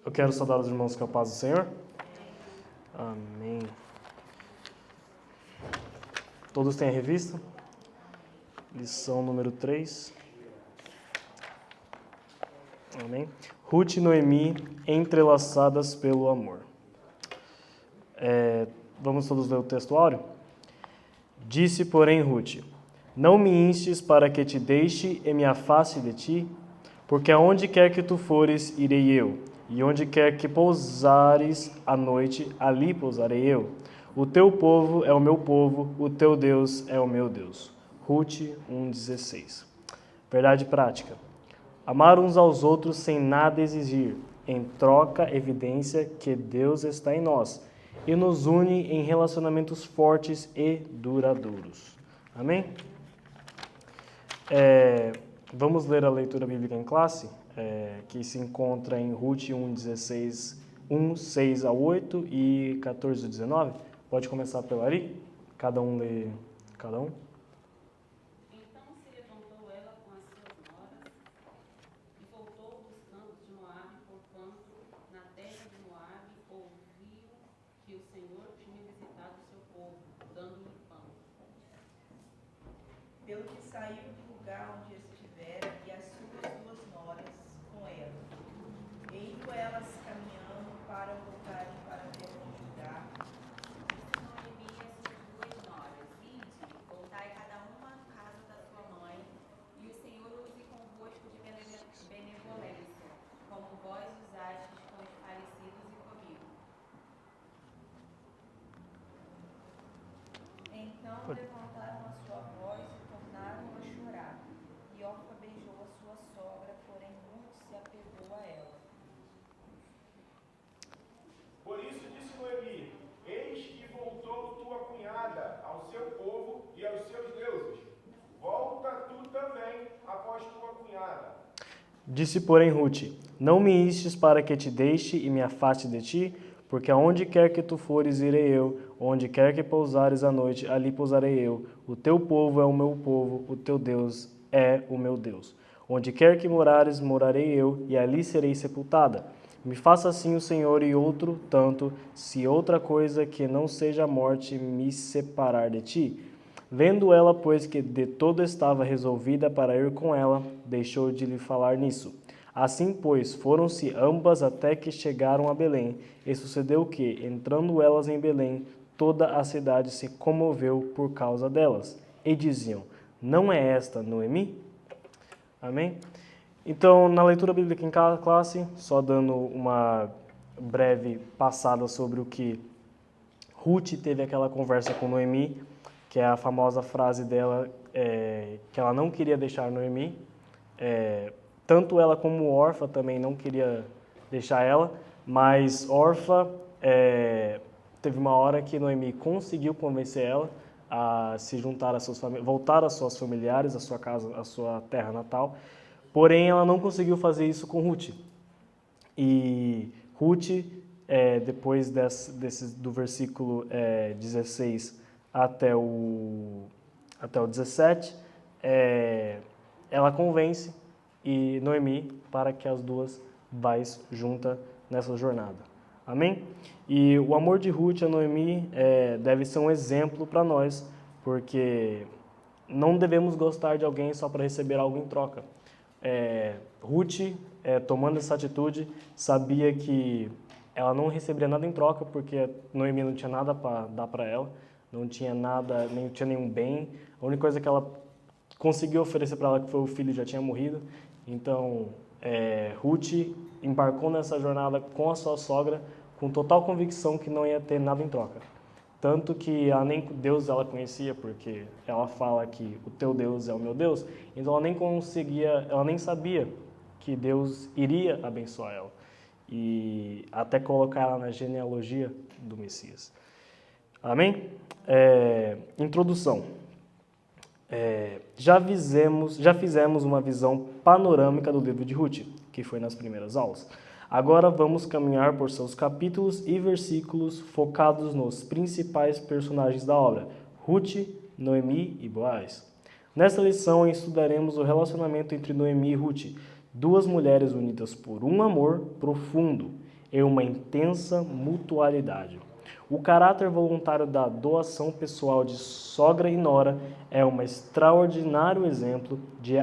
Eu quero saudar os irmãos com a paz do Senhor. Amém. Todos têm a revista? Lição número 3. Amém. Ruth e Noemi entrelaçadas pelo amor. Vamos todos ler o texto áureo? Disse, porém, Ruth: Não me instes para que te deixe e me afaste de ti, porque aonde quer que tu fores, irei eu, e onde quer que pousares à noite, ali pousarei eu. O teu povo é o meu povo, o teu Deus é o meu Deus. Ruth 1,16. Verdade prática. Amar uns aos outros sem nada exigir, em troca, evidência que Deus está em nós e nos une em relacionamentos fortes e duradouros. Amém? Vamos ler a leitura bíblica em classe, que se encontra em Ruth 1,16, 1:6 a 8 e 14 a 19. Pode começar pela Ari? Cada um lê, cada um. Então se levantou ela com as suas noras e voltou dos campos de Moabe, porquanto na terra de Moabe ouviu que o Senhor tinha visitado o seu povo, dando-lhe pão. Pelo que saiu do lugar onde estivera e as suas duas noras com ela, e indo elas caminhando para voltarem para a terra de Judá. Noemi e as suas duas noras: Vinde, voltai cada uma à casa da sua mãe, e o Senhor use convosco de benevolência, como vós usastes com os falecidos e comigo. Então levantaram a sua voz e tornaram a chorar. E Orfa beijou a sua sogra, porém Ruth se apegou a ela. Por isso disse Noemi: Eis que voltou tua cunhada ao seu povo e aos seus deuses. Volta tu também após tua cunhada. Disse, porém, Ruth: Não me instes para que te deixe e me afaste de ti, porque aonde quer que tu fores, irei eu, onde quer que pousares à noite, ali pousarei eu. O teu povo é o meu povo, o teu Deus é o meu Deus. Onde quer que morares, morarei eu, e ali serei sepultada. Me faça assim o Senhor e outro tanto, se outra coisa que não seja a morte me separar de ti. Vendo ela, pois, que de todo estava resolvida para ir com ela, deixou de lhe falar nisso. Assim, pois, foram-se ambas até que chegaram a Belém. E sucedeu que, entrando elas em Belém, toda a cidade se comoveu por causa delas. E diziam: Não é esta Noemi? Amém? Então, na leitura bíblica em classe, só dando uma breve passada sobre o que Ruth teve aquela conversa com Noemi, que é a famosa frase dela, que ela não queria deixar Noemi. Tanto ela como Orfa também não queria deixar ela, mas Orfa teve uma hora que Noemi conseguiu convencer ela a se juntar a suas voltar às suas familiares, à sua casa, à sua terra natal. Porém, ela não conseguiu fazer isso com Ruth. E Ruth, depois do versículo 16 até o 17, ela convence e Noemi para que as duas vão juntas nessa jornada. Amém? E o amor de Ruth a Noemi deve ser um exemplo para nós, porque não devemos gostar de alguém só para receber algo em troca. Ruth, tomando essa atitude, sabia que ela não receberia nada em troca, porque Noemi não tinha nada para dar para ela, não tinha nada, nem tinha nenhum bem. A única coisa que ela conseguiu oferecer para ela que foi o filho, já tinha morrido. Então, Ruth embarcou nessa jornada com a sua sogra, com total convicção que não ia ter nada em troca. Tanto que ela nem Deus ela conhecia, porque ela fala que o teu Deus é o meu Deus, então ela nem sabia que Deus iria abençoar ela. E até colocar ela na genealogia do Messias. Amém? Introdução. Já fizemos uma visão panorâmica do livro de Ruth, que foi nas primeiras aulas. Agora vamos caminhar por seus capítulos e versículos focados nos principais personagens da obra, Ruth, Noemi e Boaz. Nesta lição estudaremos o relacionamento entre Noemi e Ruth, duas mulheres unidas por um amor profundo. em uma intensa mutualidade. O caráter voluntário da doação pessoal de sogra e nora é um extraordinário exemplo de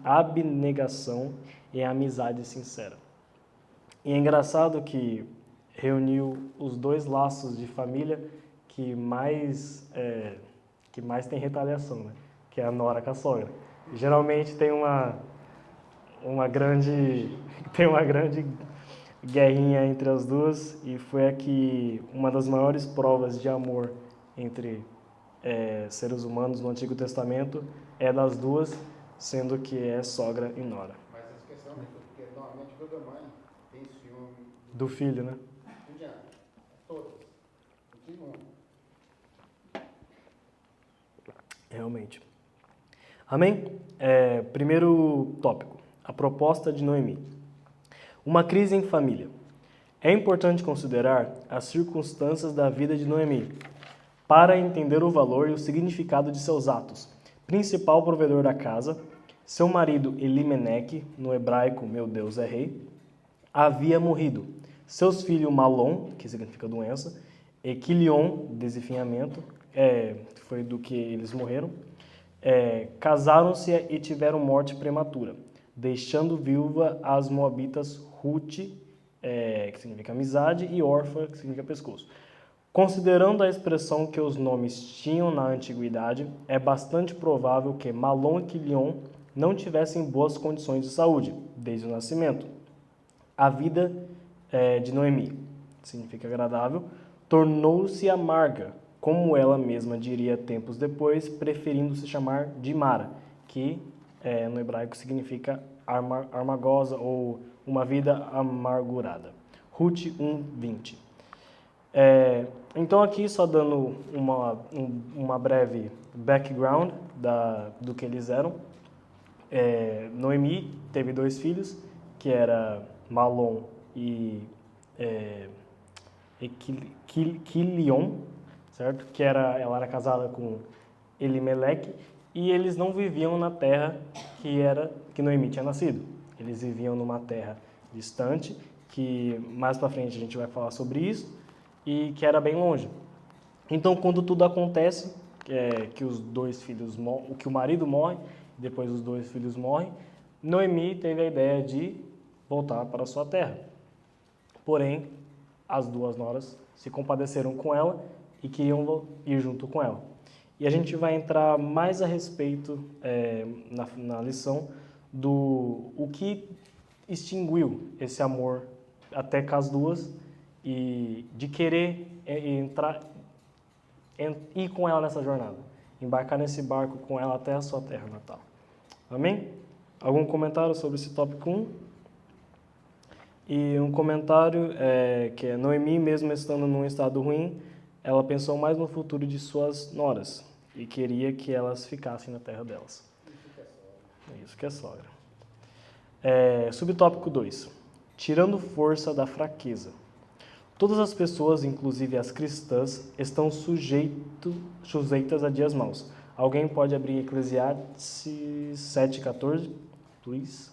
abnegação e amizade sincera. E é engraçado que reuniu os dois laços de família que mais tem retaliação, né? Que é a nora com a sogra. Geralmente tem uma grande guerrinha entre as duas, e foi aqui uma das maiores provas de amor entre seres humanos no Antigo Testamento é das duas, sendo que é sogra e nora. Mas essa questão é porque normalmente toda mãe tem ciúme Do filho, né? do diante. Todas. Não tem uma. Realmente. Amém? Primeiro tópico, a proposta de Noemi. Uma crise em família. É importante considerar as circunstâncias da vida de Noemi para entender o valor e o significado de seus atos. Principal provedor da casa, seu marido Elimeneque, no hebraico, meu Deus é rei, havia morrido. Seus filhos Malom, que significa doença, e Quilion, desinfinhamento, foi do que eles morreram, casaram-se e tiveram morte prematura, deixando viúva as moabitas Ruth, que significa amizade, e Orfa, que significa pescoço. Considerando a expressão que os nomes tinham na antiguidade, é bastante provável que Malom e Quilion não tivessem boas condições de saúde desde o nascimento. A vida de Noemi, significa agradável, tornou-se amarga, como ela mesma diria tempos depois, preferindo se chamar de Mara, que no hebraico significa amargosa ou uma vida amargurada. Ruth 1:20. Então aqui só dando uma breve background do que eles eram. Noemi teve 2 filhos, que era Malom e Quilion, certo? Ela era casada com Elimeleque, e eles não viviam na terra que Noemi tinha nascido. Eles viviam numa terra distante, que mais para frente a gente vai falar sobre isso, e que era bem longe. Então, quando tudo acontece, que os 2 filhos que o marido morre, depois os 2 filhos morrem, Noemi teve a ideia de voltar para a sua terra. Porém, as 2 noras se compadeceram com ela e queriam ir junto com ela. E a gente vai entrar mais a respeito na lição o que extinguiu esse amor até com as 2 e de querer ir com ela nessa jornada, embarcar nesse barco com ela até a sua terra natal. Amém? Algum comentário sobre esse tópico 1? E um comentário que é Noemi, mesmo estando num estado ruim, ela pensou mais no futuro de suas noras e queria que elas ficassem na terra delas. Isso que é sogra. Subtópico 2. Tirando força da fraqueza. Todas as pessoas, inclusive as cristãs, estão sujeitas a dias maus. Alguém pode abrir Eclesiastes 7:14, please?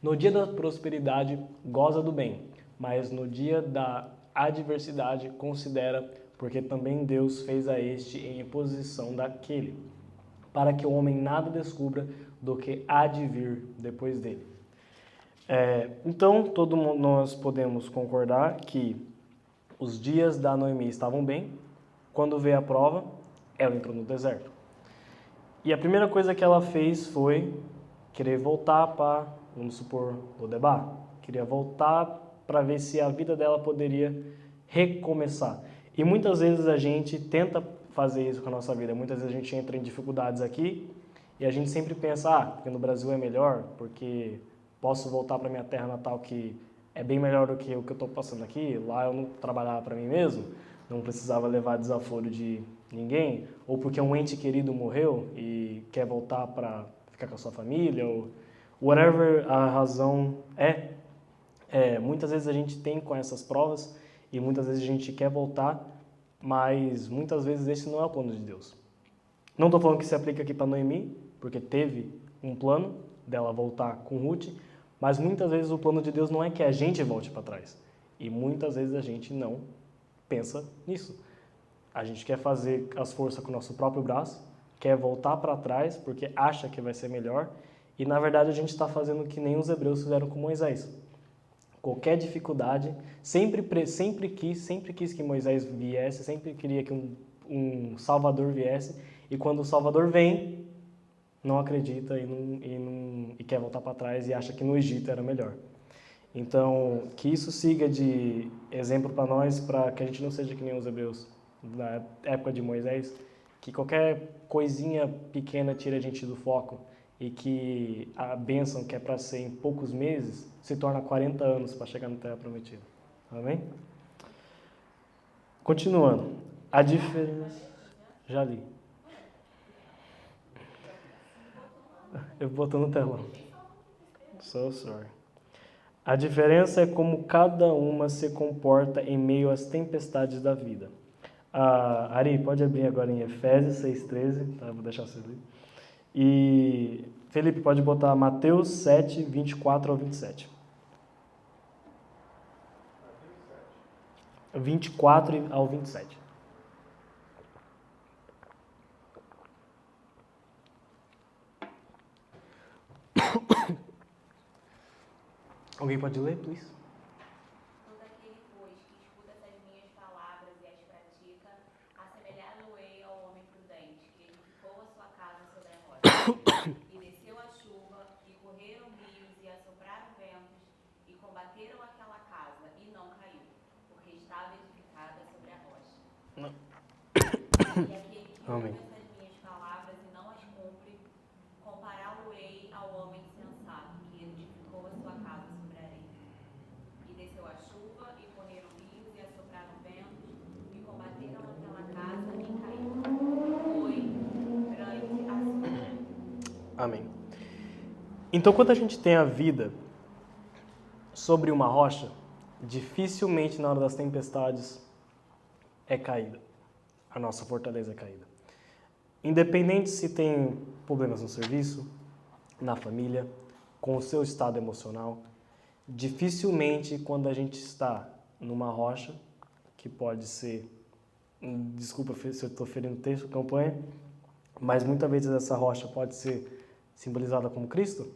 No dia da prosperidade, goza do bem, mas no dia da adversidade, considera, porque também Deus fez a este em oposição daquele, para que o homem nada descubra do que há de vir depois dele. Então, nós podemos concordar que os dias da Noemi estavam bem. Quando veio a prova, ela entrou no deserto. E a primeira coisa que ela fez foi querer voltar para, vamos supor, Lodebar. Queria voltar para ver se a vida dela poderia recomeçar. E muitas vezes a gente tenta fazer isso com a nossa vida. Muitas vezes a gente entra em dificuldades aqui e a gente sempre pensa, porque no Brasil é melhor, porque posso voltar para minha terra natal que é bem melhor do que o que eu estou passando aqui. Lá eu não trabalhava para mim mesmo, não precisava levar desaforo de ninguém, ou porque um ente querido morreu e quer voltar para ficar com a sua família, ou whatever a razão muitas vezes a gente tem com essas provas e muitas vezes a gente quer voltar, mas muitas vezes esse não é o plano de Deus. Não estou falando que se aplica aqui para Noemi, porque teve um plano dela voltar com Ruth, mas muitas vezes o plano de Deus não é que a gente volte para trás. E muitas vezes a gente não pensa nisso. A gente quer fazer as forças com o nosso próprio braço, quer voltar para trás porque acha que vai ser melhor, e na verdade a gente está fazendo que nem os hebreus fizeram com Moisés. Qualquer dificuldade, sempre quis que Moisés viesse, sempre queria que um Salvador viesse, e quando o Salvador vem, não acredita e quer voltar para trás e acha que no Egito era melhor. Então, que isso siga de exemplo para nós, para que a gente não seja que nem os hebreus na época de Moisés, que qualquer coisinha pequena tira a gente do foco e que a bênção que é para ser em poucos meses se torna 40 anos para chegar na Terra Prometida. Amém? Continuando. A diferença... Já li. Eu boto no telão. So sorry. A diferença é como cada uma se comporta em meio às tempestades da vida. Ari, pode abrir agora em Efésios 6,13, tá? Vou deixar vocês lerem. E Felipe, pode botar Mateus 7, 24 ao 27. 24 ao 27. Alguém pode ler, please? Todo aquele, pois, que escuta essas minhas palavras e as pratica, assemelhá-lo-ei ao homem prudente, que edificou a sua casa sobre a rocha. E desceu a chuva, e correram rios, e assopraram ventos, e combateram aquela casa, e não caiu, porque estava edificada sobre a rocha. E aquele que ouve essas minhas palavras e não as cumpre, compará-lo-ei ao homem insensato, que edificou a sua casa sobre a areia. E desceu a chuva, e correram rios, e assopraram ventos, e combateram aquela casa, e caiu. Foi grande a sua queda. Amém. Então, quando a gente tem a vida sobre uma rocha, dificilmente na hora das tempestades é caída. A nossa fortaleza é caída. Independente se tem problemas no serviço, na família, com o seu estado emocional, dificilmente quando a gente está numa rocha, que pode ser, desculpa se eu estou ferindo o texto, campanha, mas muitas vezes essa rocha pode ser simbolizada como Cristo.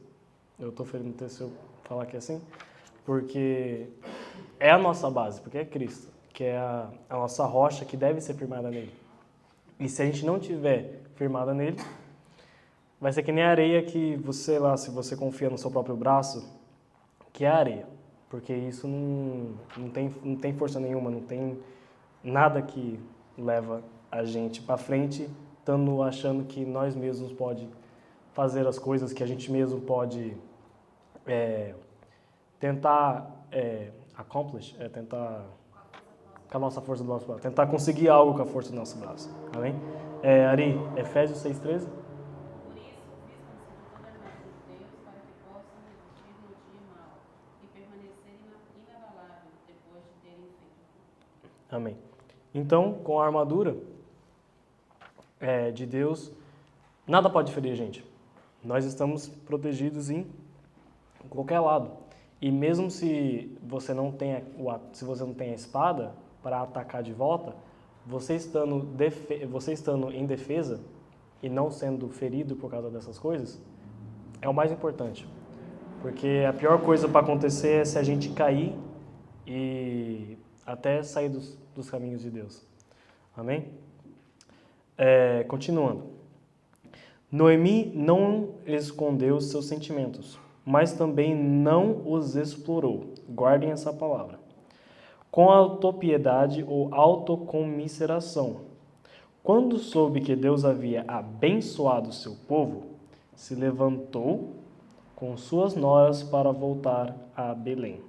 Eu estou ferindo o texto se eu falar que é assim, porque é a nossa base, porque é Cristo, que é a nossa rocha que deve ser firmada nele. E se a gente não tiver firmada nele, vai ser que nem a areia que você lá, se você confia no seu próprio braço, que é a areia. Porque isso não tem força nenhuma, não tem nada que leva a gente para frente, estando achando que nós mesmos pode fazer as coisas, que a gente mesmo pode tentar accomplish, tentar com a nossa força do nosso braço, tentar conseguir algo com a força do nosso braço. Amém? Ari, Efésios 6,13. Por isso, vistam-se de toda a graça de Deus para que possam resistir no dia mau e permanecerem inabaláveis depois de terem feito tudo. Amém. Então, com a armadura de Deus, nada pode ferir a gente. Nós estamos protegidos em qualquer lado. E mesmo se você não tem a espada para atacar de volta, você estando em defesa e não sendo ferido por causa dessas coisas, é o mais importante. Porque a pior coisa para acontecer é se a gente cair e até sair dos caminhos de Deus. Amém? Continuando. Noemi não escondeu seus sentimentos, mas também não os explorou. Guardem essa palavra. Com autopiedade ou autocomiseração. Quando soube que Deus havia abençoado seu povo, se levantou com suas noras para voltar a Belém.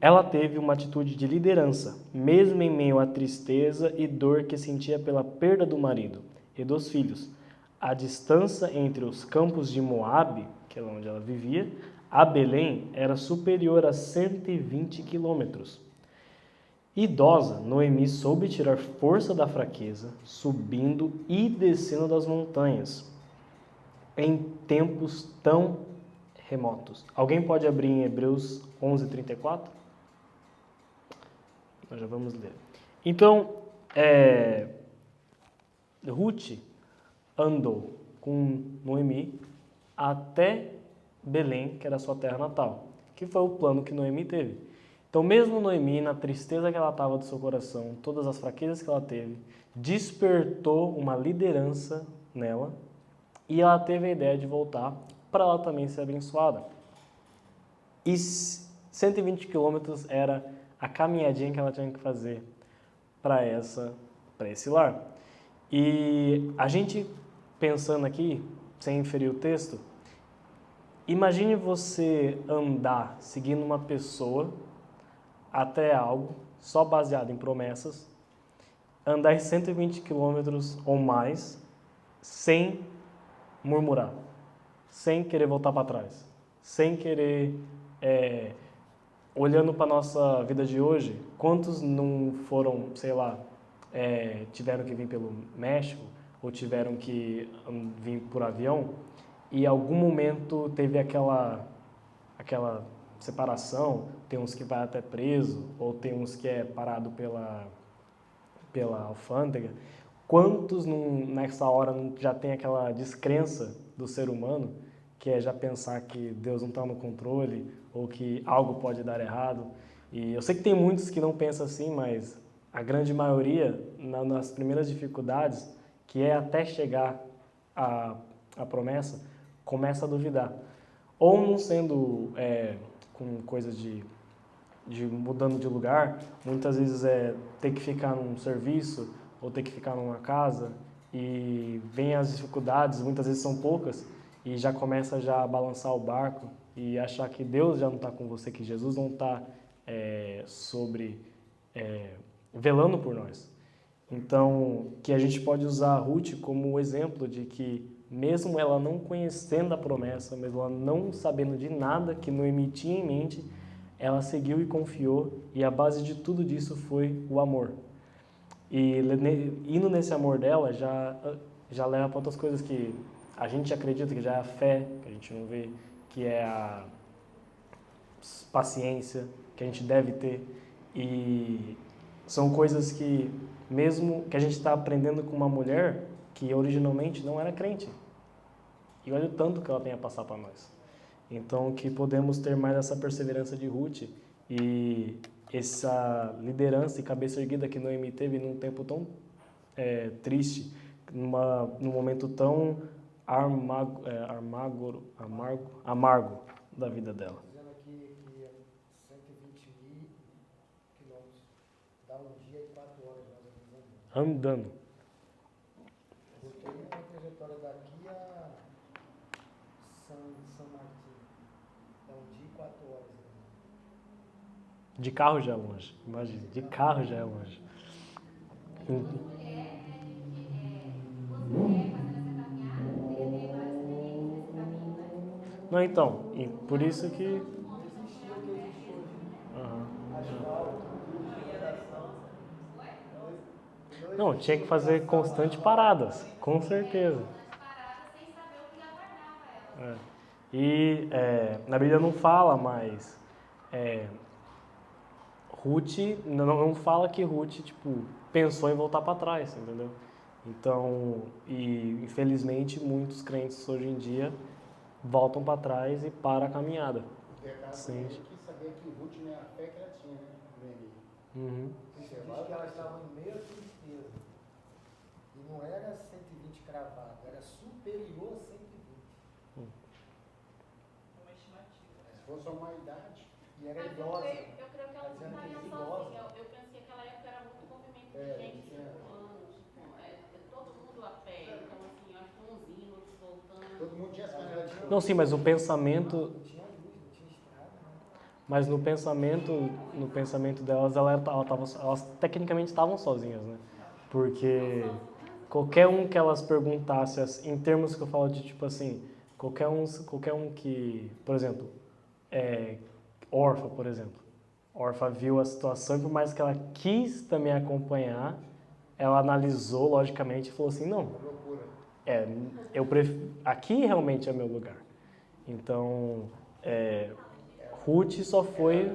Ela teve uma atitude de liderança, mesmo em meio à tristeza e dor que sentia pela perda do marido e dos filhos. A distância entre os campos de Moabe, que é onde ela vivia, a Belém era superior a 120 quilômetros. Idosa, Noemi soube tirar força da fraqueza, subindo e descendo das montanhas, em tempos tão remotos. Alguém pode abrir em Hebreus 11:34? Nós já vamos ler. Então, Ruth andou com Noemi até Belém, que era a sua terra natal, que foi o plano que Noemi teve. Então, mesmo Noemi, na tristeza que ela estava do seu coração, todas as fraquezas que ela teve, despertou uma liderança nela e ela teve a ideia de voltar para ela também ser abençoada. E 120 quilômetros era a caminhadinha que ela tinha que fazer para esse lar. E a gente pensando aqui, sem inferir o texto, imagine você andar seguindo uma pessoa até algo, só baseado em promessas, andar 120 quilômetros ou mais, sem murmurar, sem querer voltar para trás, sem querer, olhando para a nossa vida de hoje, quantos não foram, sei lá, tiveram que vir pelo México, ou tiveram que vir por avião, e em algum momento teve aquela separação, tem uns que vai até preso, ou tem uns que é parado pela alfândega. Quantos nessa hora já tem aquela descrença do ser humano, que é já pensar que Deus não está no controle, ou que algo pode dar errado? E eu sei que tem muitos que não pensam assim, mas a grande maioria, nas primeiras dificuldades, que é até chegar à promessa, começa a duvidar. Ou não sendo com coisas de mudando de lugar, muitas vezes ter que ficar num serviço ou ter que ficar numa casa e vem as dificuldades, muitas vezes são poucas, e já começa já a balançar o barco e achar que Deus já não está com você, que Jesus não está velando por nós. Então, que a gente pode usar a Ruth como exemplo de que, mesmo ela não conhecendo a promessa, mesmo ela não sabendo de nada que Noemi tinha em mente, ela seguiu e confiou, e a base de tudo disso foi o amor. E indo nesse amor dela, já leva para outras coisas que a gente acredita, que já é a fé, que a gente não vê, que é a paciência, que a gente deve ter. E são coisas que, mesmo que a gente está aprendendo com uma mulher que originalmente não era crente. E olha o tanto que ela tem a passar para nós. Então, que podemos ter mais essa perseverança de Ruth e essa liderança e cabeça erguida que Noemi teve num tempo tão triste, num momento tão amargo da vida dela. Dizendo aqui que 120 mil quilômetros dá um dia e 4 horas mais ou menos Andando. Porque aí é uma trajetória daqui a São Martim. Dá um dia e 4 horas. De carro já é longe, imagina, de carro já é longe. Não, então, e por isso que... Não, tinha que fazer constante paradas, com certeza. E na Bíblia não fala, mas Ruth, não fala que Ruth, pensou em voltar para trás, entendeu? Então, e infelizmente muitos crentes hoje em dia voltam para trás e param a caminhada. O pecado Sim. que saber que Ruth não é a fé que ela tinha, né? Uhum. Você diz que ela estava no meio da tristeza. E não era 120 cravado, era superior a 120. Uma estimativa. Se fosse uma idade, e era Eu idosa. creio que ela não Tá dizendo estaria que idosa. sozinha. Eu pensei que aquela época era muito movimento de gente circulando, todo mundo a pé. Então, assim, acho que uns indo, outros voltando. Todo mundo tinha as panelas de Não, sim, mas o pensamento... Não tinha luz, não tinha estrada, né? Mas no pensamento delas, elas tecnicamente estavam sozinhas, né? Porque qualquer um que elas perguntassem, em termos que eu falo de tipo assim, qualquer um que, por exemplo, órfã, por exemplo, Orfa viu a situação e por mais que ela quis também acompanhar, ela analisou logicamente e falou assim, não, Loucura. aqui realmente é meu lugar. Então, Ruth só foi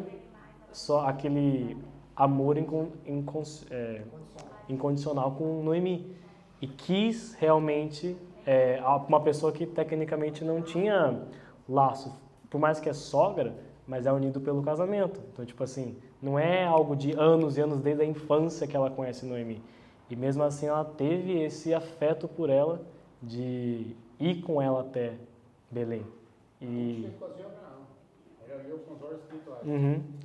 só aquele amor incondicional com Noemi. E quis realmente uma pessoa que tecnicamente não tinha laço, por mais que é sogra, mas é unido pelo casamento. Então, tipo assim, não é algo de anos e anos desde a infância que ela conhece Noemi. E mesmo assim ela teve esse afeto por ela de ir com ela até Belém. E Ela leu com os olhos espirituais.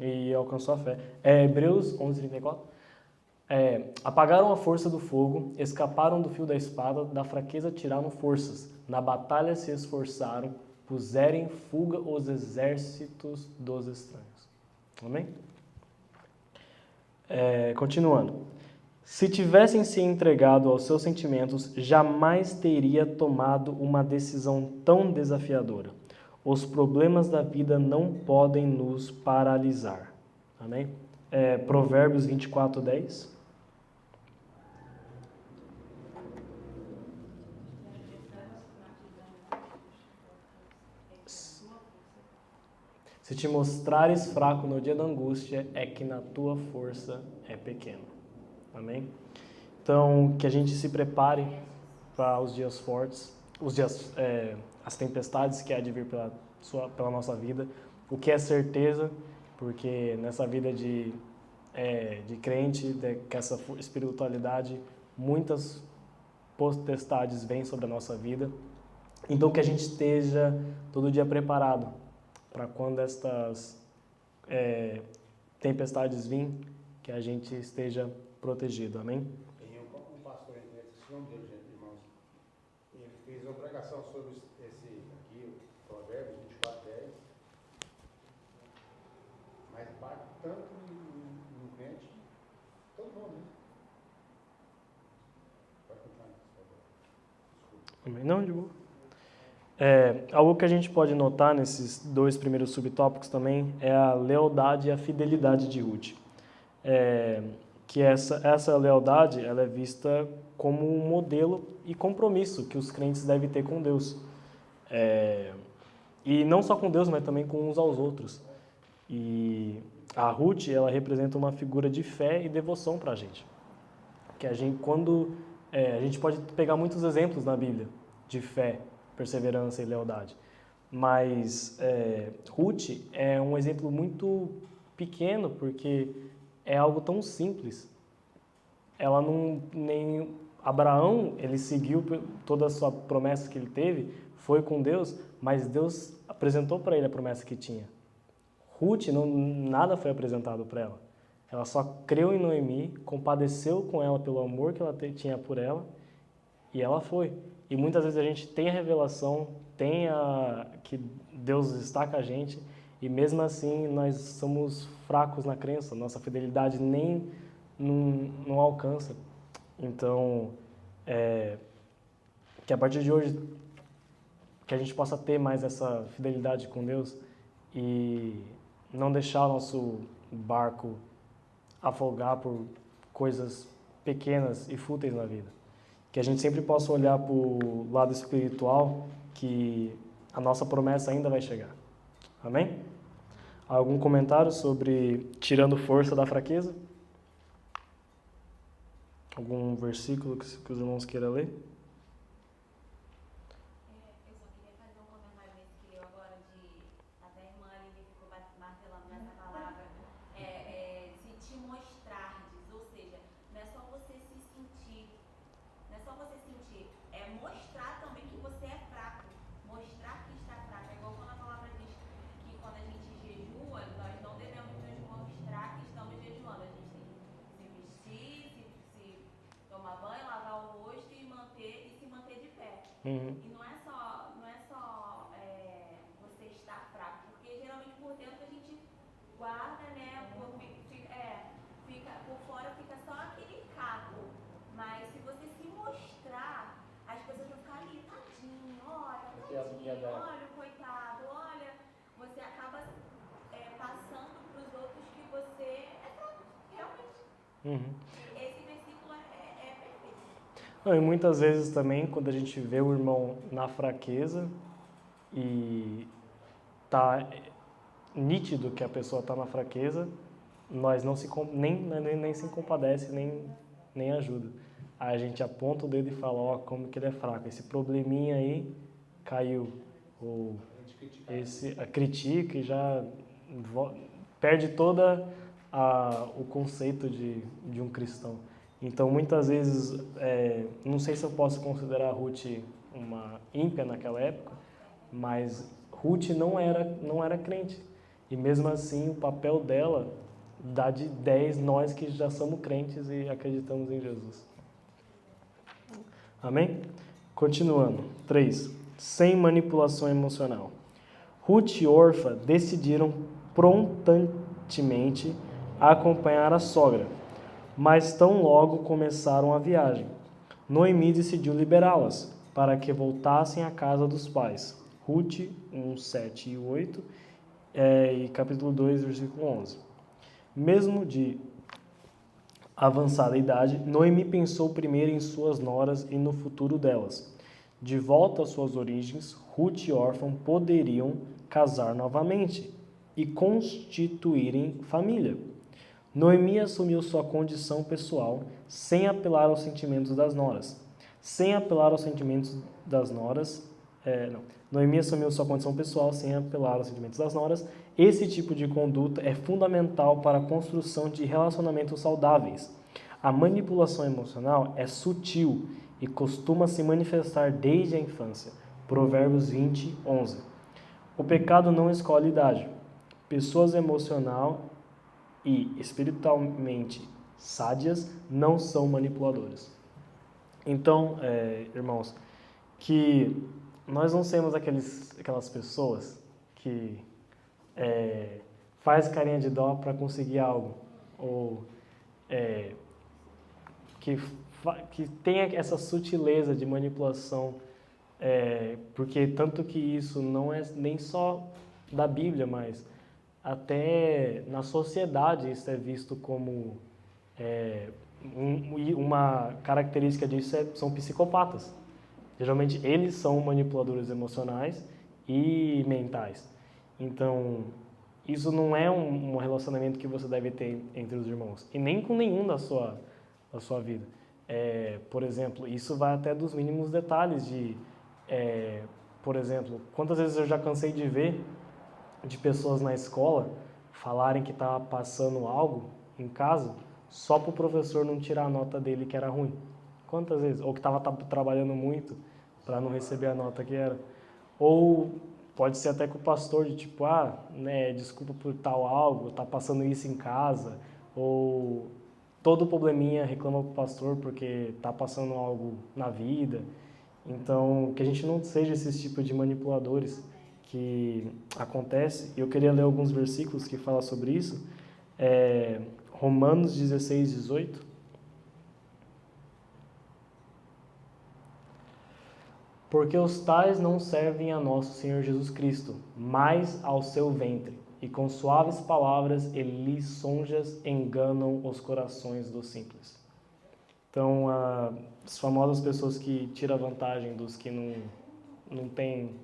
e alcançou a fé. Hebreus 11:34. Apagaram a força do fogo, escaparam do fio da espada, da fraqueza tiraram forças. Na batalha se esforçaram, puseram em fuga os exércitos dos estranhos. Amém? Continuando. Se tivessem se entregado aos seus sentimentos, jamais teria tomado uma decisão tão desafiadora. Os problemas da vida não podem nos paralisar. Amém? Provérbios 24:10. Se te mostrares fraco no dia da angústia, é que na tua força é pequeno. Amém? Então, que a gente se prepare para os dias fortes, as tempestades que há de vir pela nossa vida. O que é certeza, porque nessa vida de crente, com essa espiritualidade, muitas potestades vêm sobre a nossa vida. Então, que a gente esteja todo dia preparado para quando estas tempestades virem, que a gente esteja protegido. Amém? Tem um pastor, esse nome dele, gente, irmãos, ele fez uma pregação sobre esse aqui, o Provérbios 24:10, mas bate tanto no crente, todo mundo, né? Pode continuar, por favor. Desculpa. Amém? Não, de boa. Algo que a gente pode notar nesses dois primeiros subtópicos também é a lealdade e a fidelidade de Ruth. Que essa lealdade ela é vista como um modelo e compromisso que os crentes devem ter com Deus. E não só com Deus, mas também com uns aos outros. E a Ruth, ela representa uma figura de fé e devoção para a gente. Que a gente pode pegar muitos exemplos na Bíblia de fé, perseverança e lealdade. Mas Ruth é um exemplo muito pequeno, porque é algo tão simples. Ela nem Abraão, ele seguiu toda a sua promessa que ele teve, foi com Deus, mas Deus apresentou para ele a promessa que tinha. Ruth, nada foi apresentado para ela. Ela só creu em Noemi, compadeceu com ela pelo amor que ela tinha por ela, e ela foi. E muitas vezes a gente tem a revelação, que Deus está com a gente, e mesmo assim nós somos fracos na crença, nossa fidelidade nem não alcança. Então, que a partir de hoje, que a gente possa ter mais essa fidelidade com Deus e não deixar o nosso barco afogar por coisas pequenas e fúteis na vida. Que a gente sempre possa olhar para o lado espiritual, que a nossa promessa ainda vai chegar. Amém? Algum comentário sobre tirando força da fraqueza? Algum versículo que os irmãos queiram ler? Eu só queria fazer um comentário nesse que leu agora, até a irmã Aline ficou martelando nessa palavra, se te mostrardes, ou seja, não é só você se sentir, é mostrar também que você é fraco, mostrar que está fraco. É igual quando a palavra diz que quando a gente jejua, nós não devemos nos mostrar que estamos jejuando, a gente tem que se vestir, se tomar banho, lavar o rosto e se manter de pé. E não é só você estar fraco, porque geralmente por dentro a gente guarda, né? Por fora fica só aquele caco. Mas se você se mostrar, as pessoas vão ficar ali, tadinho, olha o coitado, olha. Você acaba passando para os outros que você Uhum. Esse versículo é perfeito. Não, e muitas vezes também, quando a gente vê o irmão na fraqueza e tá nítido que a pessoa está na fraqueza, nós não se nem se compadece, nem ajuda. Aí a gente aponta o dedo e fala, ó, como que ele é fraco. Esse probleminha aí caiu. Ou a critica e já perde toda o conceito de um cristão. Então, muitas vezes, não sei se eu posso considerar a Ruth uma ímpia naquela época, mas Ruth não era crente. E mesmo assim, o papel dela dá de 10 nós que já somos crentes e acreditamos em Jesus. Amém? Continuando. 3. Sem manipulação emocional. Ruth e Orfa decidiram prontamente acompanhar a sogra, mas tão logo começaram a viagem, Noemi decidiu liberá-las para que voltassem à casa dos pais. Ruth 1, 7 e 8 e capítulo 2, versículo 11. Mesmo de avançada idade, Noemi pensou primeiro em suas noras e no futuro delas. De volta às suas origens, Ruth e Orfa poderiam casar novamente e constituírem família. Noemi assumiu sua condição pessoal sem apelar aos sentimentos das noras. Noemi assumiu sua condição pessoal sem apelar aos sentimentos das noras. Esse tipo de conduta é fundamental para a construção de relacionamentos saudáveis. A manipulação emocional é sutil e costuma se manifestar desde a infância. Provérbios 20, 11. O pecado não escolhe idade. Pessoas emocional e espiritualmente sádias não são manipuladoras. Então, irmãos, que nós não sermos aquelas pessoas que faz carinha de dó para conseguir algo, ou que tenha essa sutileza de manipulação, porque tanto que isso não é nem só da Bíblia, mas até na sociedade isso é visto como uma característica disso são psicopatas. Geralmente eles são manipuladores emocionais e mentais. Então, isso não é um relacionamento que você deve ter entre os irmãos, e nem com nenhum da sua vida. Por exemplo, isso vai até dos mínimos detalhes de, por exemplo, quantas vezes eu já cansei de ver de pessoas na escola falarem que estava passando algo em casa só para o professor não tirar a nota dele que era ruim. Quantas vezes? Ou que estava trabalhando muito para não receber a nota que era. Ou pode ser até com o pastor, de tipo, desculpa por tal algo, tá passando isso em casa. Ou todo probleminha reclama pro pastor porque tá passando algo na vida. Então, que a gente não seja esse tipo de manipuladores que acontece. E eu queria ler alguns versículos que falam sobre isso. Romanos 16, 18. Porque os tais não servem a nosso Senhor Jesus Cristo, mas ao seu ventre, e com suaves palavras e lisonjas enganam os corações dos simples. Então, as famosas pessoas que tiram vantagem dos que não têm,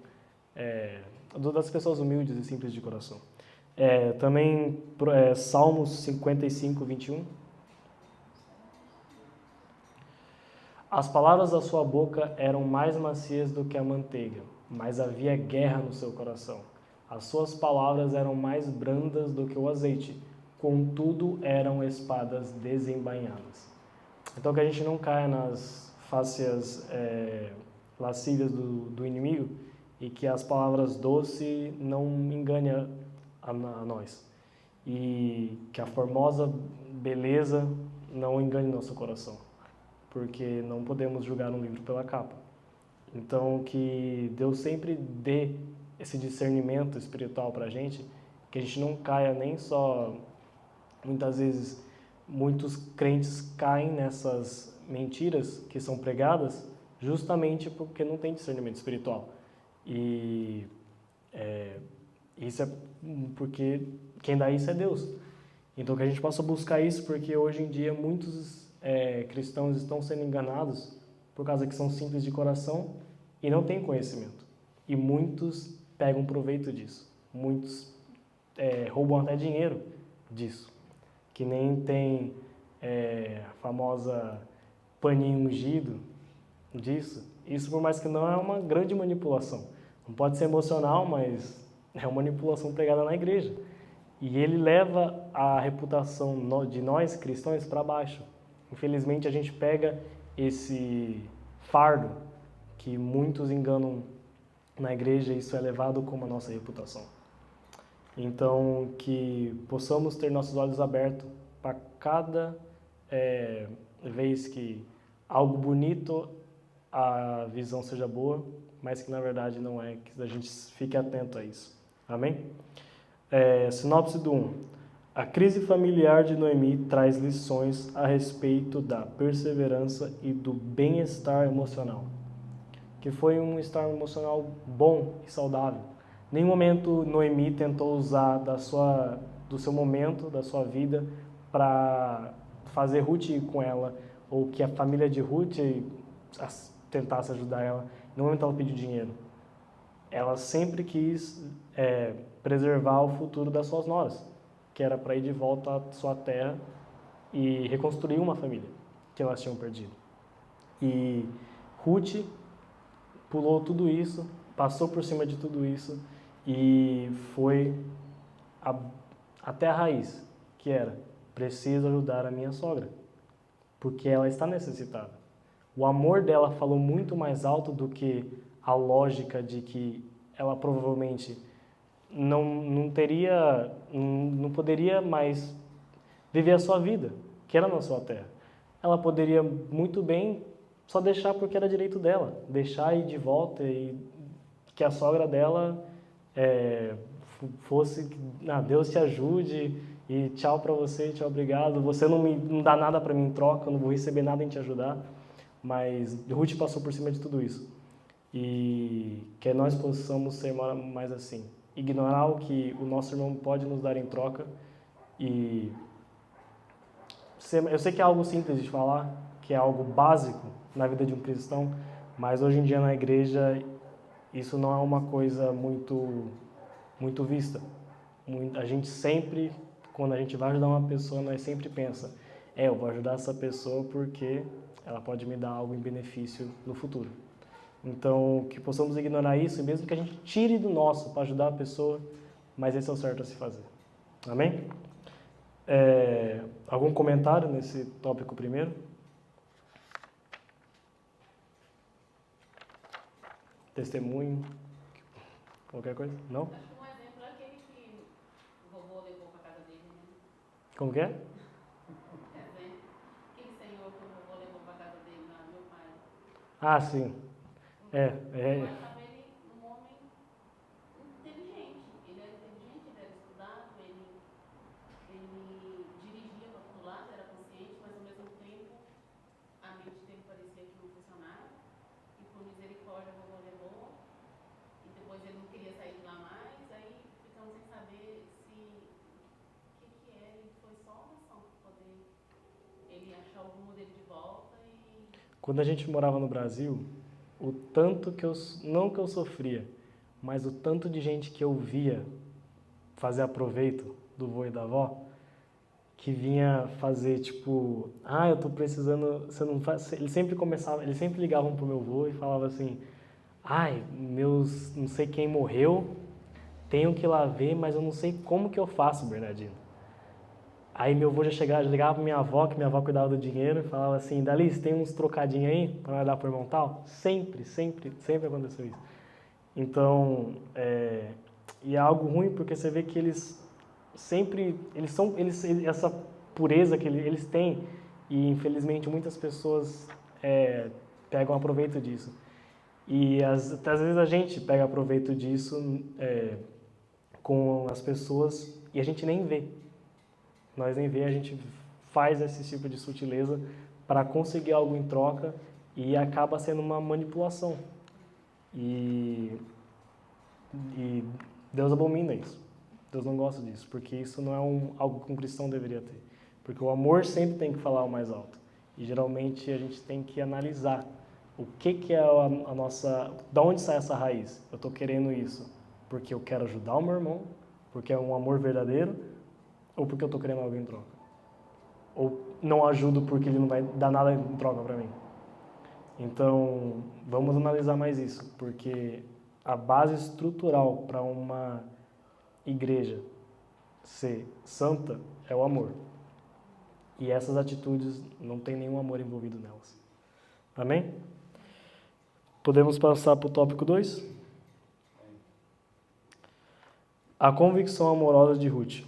das pessoas humildes e simples de coração. Também Salmos 55, 21. As palavras da sua boca eram mais macias do que a manteiga, mas havia guerra no seu coração. As suas palavras eram mais brandas do que o azeite, contudo eram espadas desembainhadas. Então que a gente não caia nas fáceis lascívias do inimigo e que as palavras doces não enganem a nós. E que a formosa beleza não engane nosso coração. Porque não podemos julgar um livro pela capa. Então, que Deus sempre dê esse discernimento espiritual para a gente, que a gente não caia nem só... Muitas vezes, muitos crentes caem nessas mentiras que são pregadas justamente porque não tem discernimento espiritual. E isso é porque quem dá isso é Deus. Então que a gente possa buscar isso, porque hoje em dia muitos cristãos estão sendo enganados por causa que são simples de coração e não têm conhecimento. E muitos pegam proveito disso. Muitos roubam até dinheiro disso. Que nem tem a famosa paninho ungido disso. Isso, por mais que não, é uma grande manipulação. Não pode ser emocional, mas é uma manipulação pregada na igreja. E ele leva a reputação de nós cristãos para baixo. Infelizmente, a gente pega esse fardo que muitos enganam na igreja e isso é levado como a nossa reputação. Então, que possamos ter nossos olhos abertos para cada vez que algo bonito, a visão seja boa, mas que na verdade não é, que a gente fique atento a isso. Amém? Sinopse do 1. A crise familiar de Noemi traz lições a respeito da perseverança e do bem-estar emocional. Que foi um estar emocional bom e saudável. Em nenhum momento Noemi tentou usar do seu momento, da sua vida, para fazer Ruth ir com ela, ou que a família de Ruth tentasse ajudar ela. Em nenhum momento ela pediu dinheiro. Ela sempre quis preservar o futuro das suas noras, que era para ir de volta à sua terra e reconstruir uma família que elas tinham perdido. E Ruth pulou tudo isso, passou por cima de tudo isso e foi até a raiz, que era: preciso ajudar a minha sogra, porque ela está necessitada. O amor dela falou muito mais alto do que a lógica de que ela provavelmente não poderia mais viver a sua vida, que era na sua terra. Ela poderia muito bem só deixar porque era direito dela, deixar ir de volta e que a sogra dela fosse, Deus te ajude e tchau para você, tchau, obrigado, você não dá nada para mim em troca, eu não vou receber nada em te ajudar. Mas Ruth passou por cima de tudo isso. E que nós possamos ser mais assim. Ignorar o que o nosso irmão pode nos dar em troca. E eu sei que é algo simples de falar, que é algo básico na vida de um cristão, mas hoje em dia na igreja isso não é uma coisa muito vista. A gente sempre, quando a gente vai ajudar uma pessoa, nós sempre pensa: eu vou ajudar essa pessoa porque ela pode me dar algo em benefício no futuro. Então, que possamos ignorar isso, mesmo que a gente tire do nosso para ajudar a pessoa, mas esse é o certo a se fazer. Amém? Algum comentário nesse tópico primeiro? Testemunho? Qualquer coisa? Não? Acho que um exemplo é aquele que o vovô levou para casa dele, né? Como que é? Exemplo. Aquele senhor que o vovô levou para casa dele, meu pai. Ah, sim. Eu achava ele um homem inteligente. Ele era inteligente, ele era estudado, ele dirigia para todo lado, era consciente, mas ao mesmo tempo a mente dele parecia que não funcionava. E por misericórdia o vovô levou. E depois ele não queria sair de lá mais, aí ficamos sem saber o que é. E foi só oração para poder ele achar o rumo dele de volta e... Quando a gente morava no Brasil, o tanto não que eu sofria, mas o tanto de gente que eu via fazer aproveito do vô e da avó, que vinha fazer tipo, eu tô precisando, você não faz, eles sempre ligavam pro meu vô e falavam assim: meus, não sei quem morreu, tenho que ir lá ver, mas eu não sei como que eu faço, Bernardino. Aí meu avô já ligava pra minha avó, que minha avó cuidava do dinheiro, e falava assim: Dalice, tem uns trocadinhos aí para dar pro irmão tal? Sempre aconteceu isso. Então, e é algo ruim porque você vê que essa pureza que eles têm, e infelizmente muitas pessoas pegam aproveito disso. E às vezes a gente pega aproveito disso com as pessoas e a gente nem vê. Nós nem vê, a gente faz esse tipo de sutileza para conseguir algo em troca e acaba sendo uma manipulação. E Deus abomina isso. Deus não gosta disso, porque isso não é algo que um cristão deveria ter. Porque o amor sempre tem que falar o mais alto. E geralmente a gente tem que analisar o que é a nossa... Da onde sai essa raiz? Eu estou querendo isso porque eu quero ajudar o meu irmão, porque é um amor verdadeiro, ou porque eu estou querendo algo em troca? Ou não ajudo porque ele não vai dar nada em troca para mim? Então, vamos analisar mais isso, porque a base estrutural para uma igreja ser santa é o amor. E essas atitudes não tem nenhum amor envolvido nelas. Amém? Podemos passar para o tópico 2? A convicção amorosa de Ruth.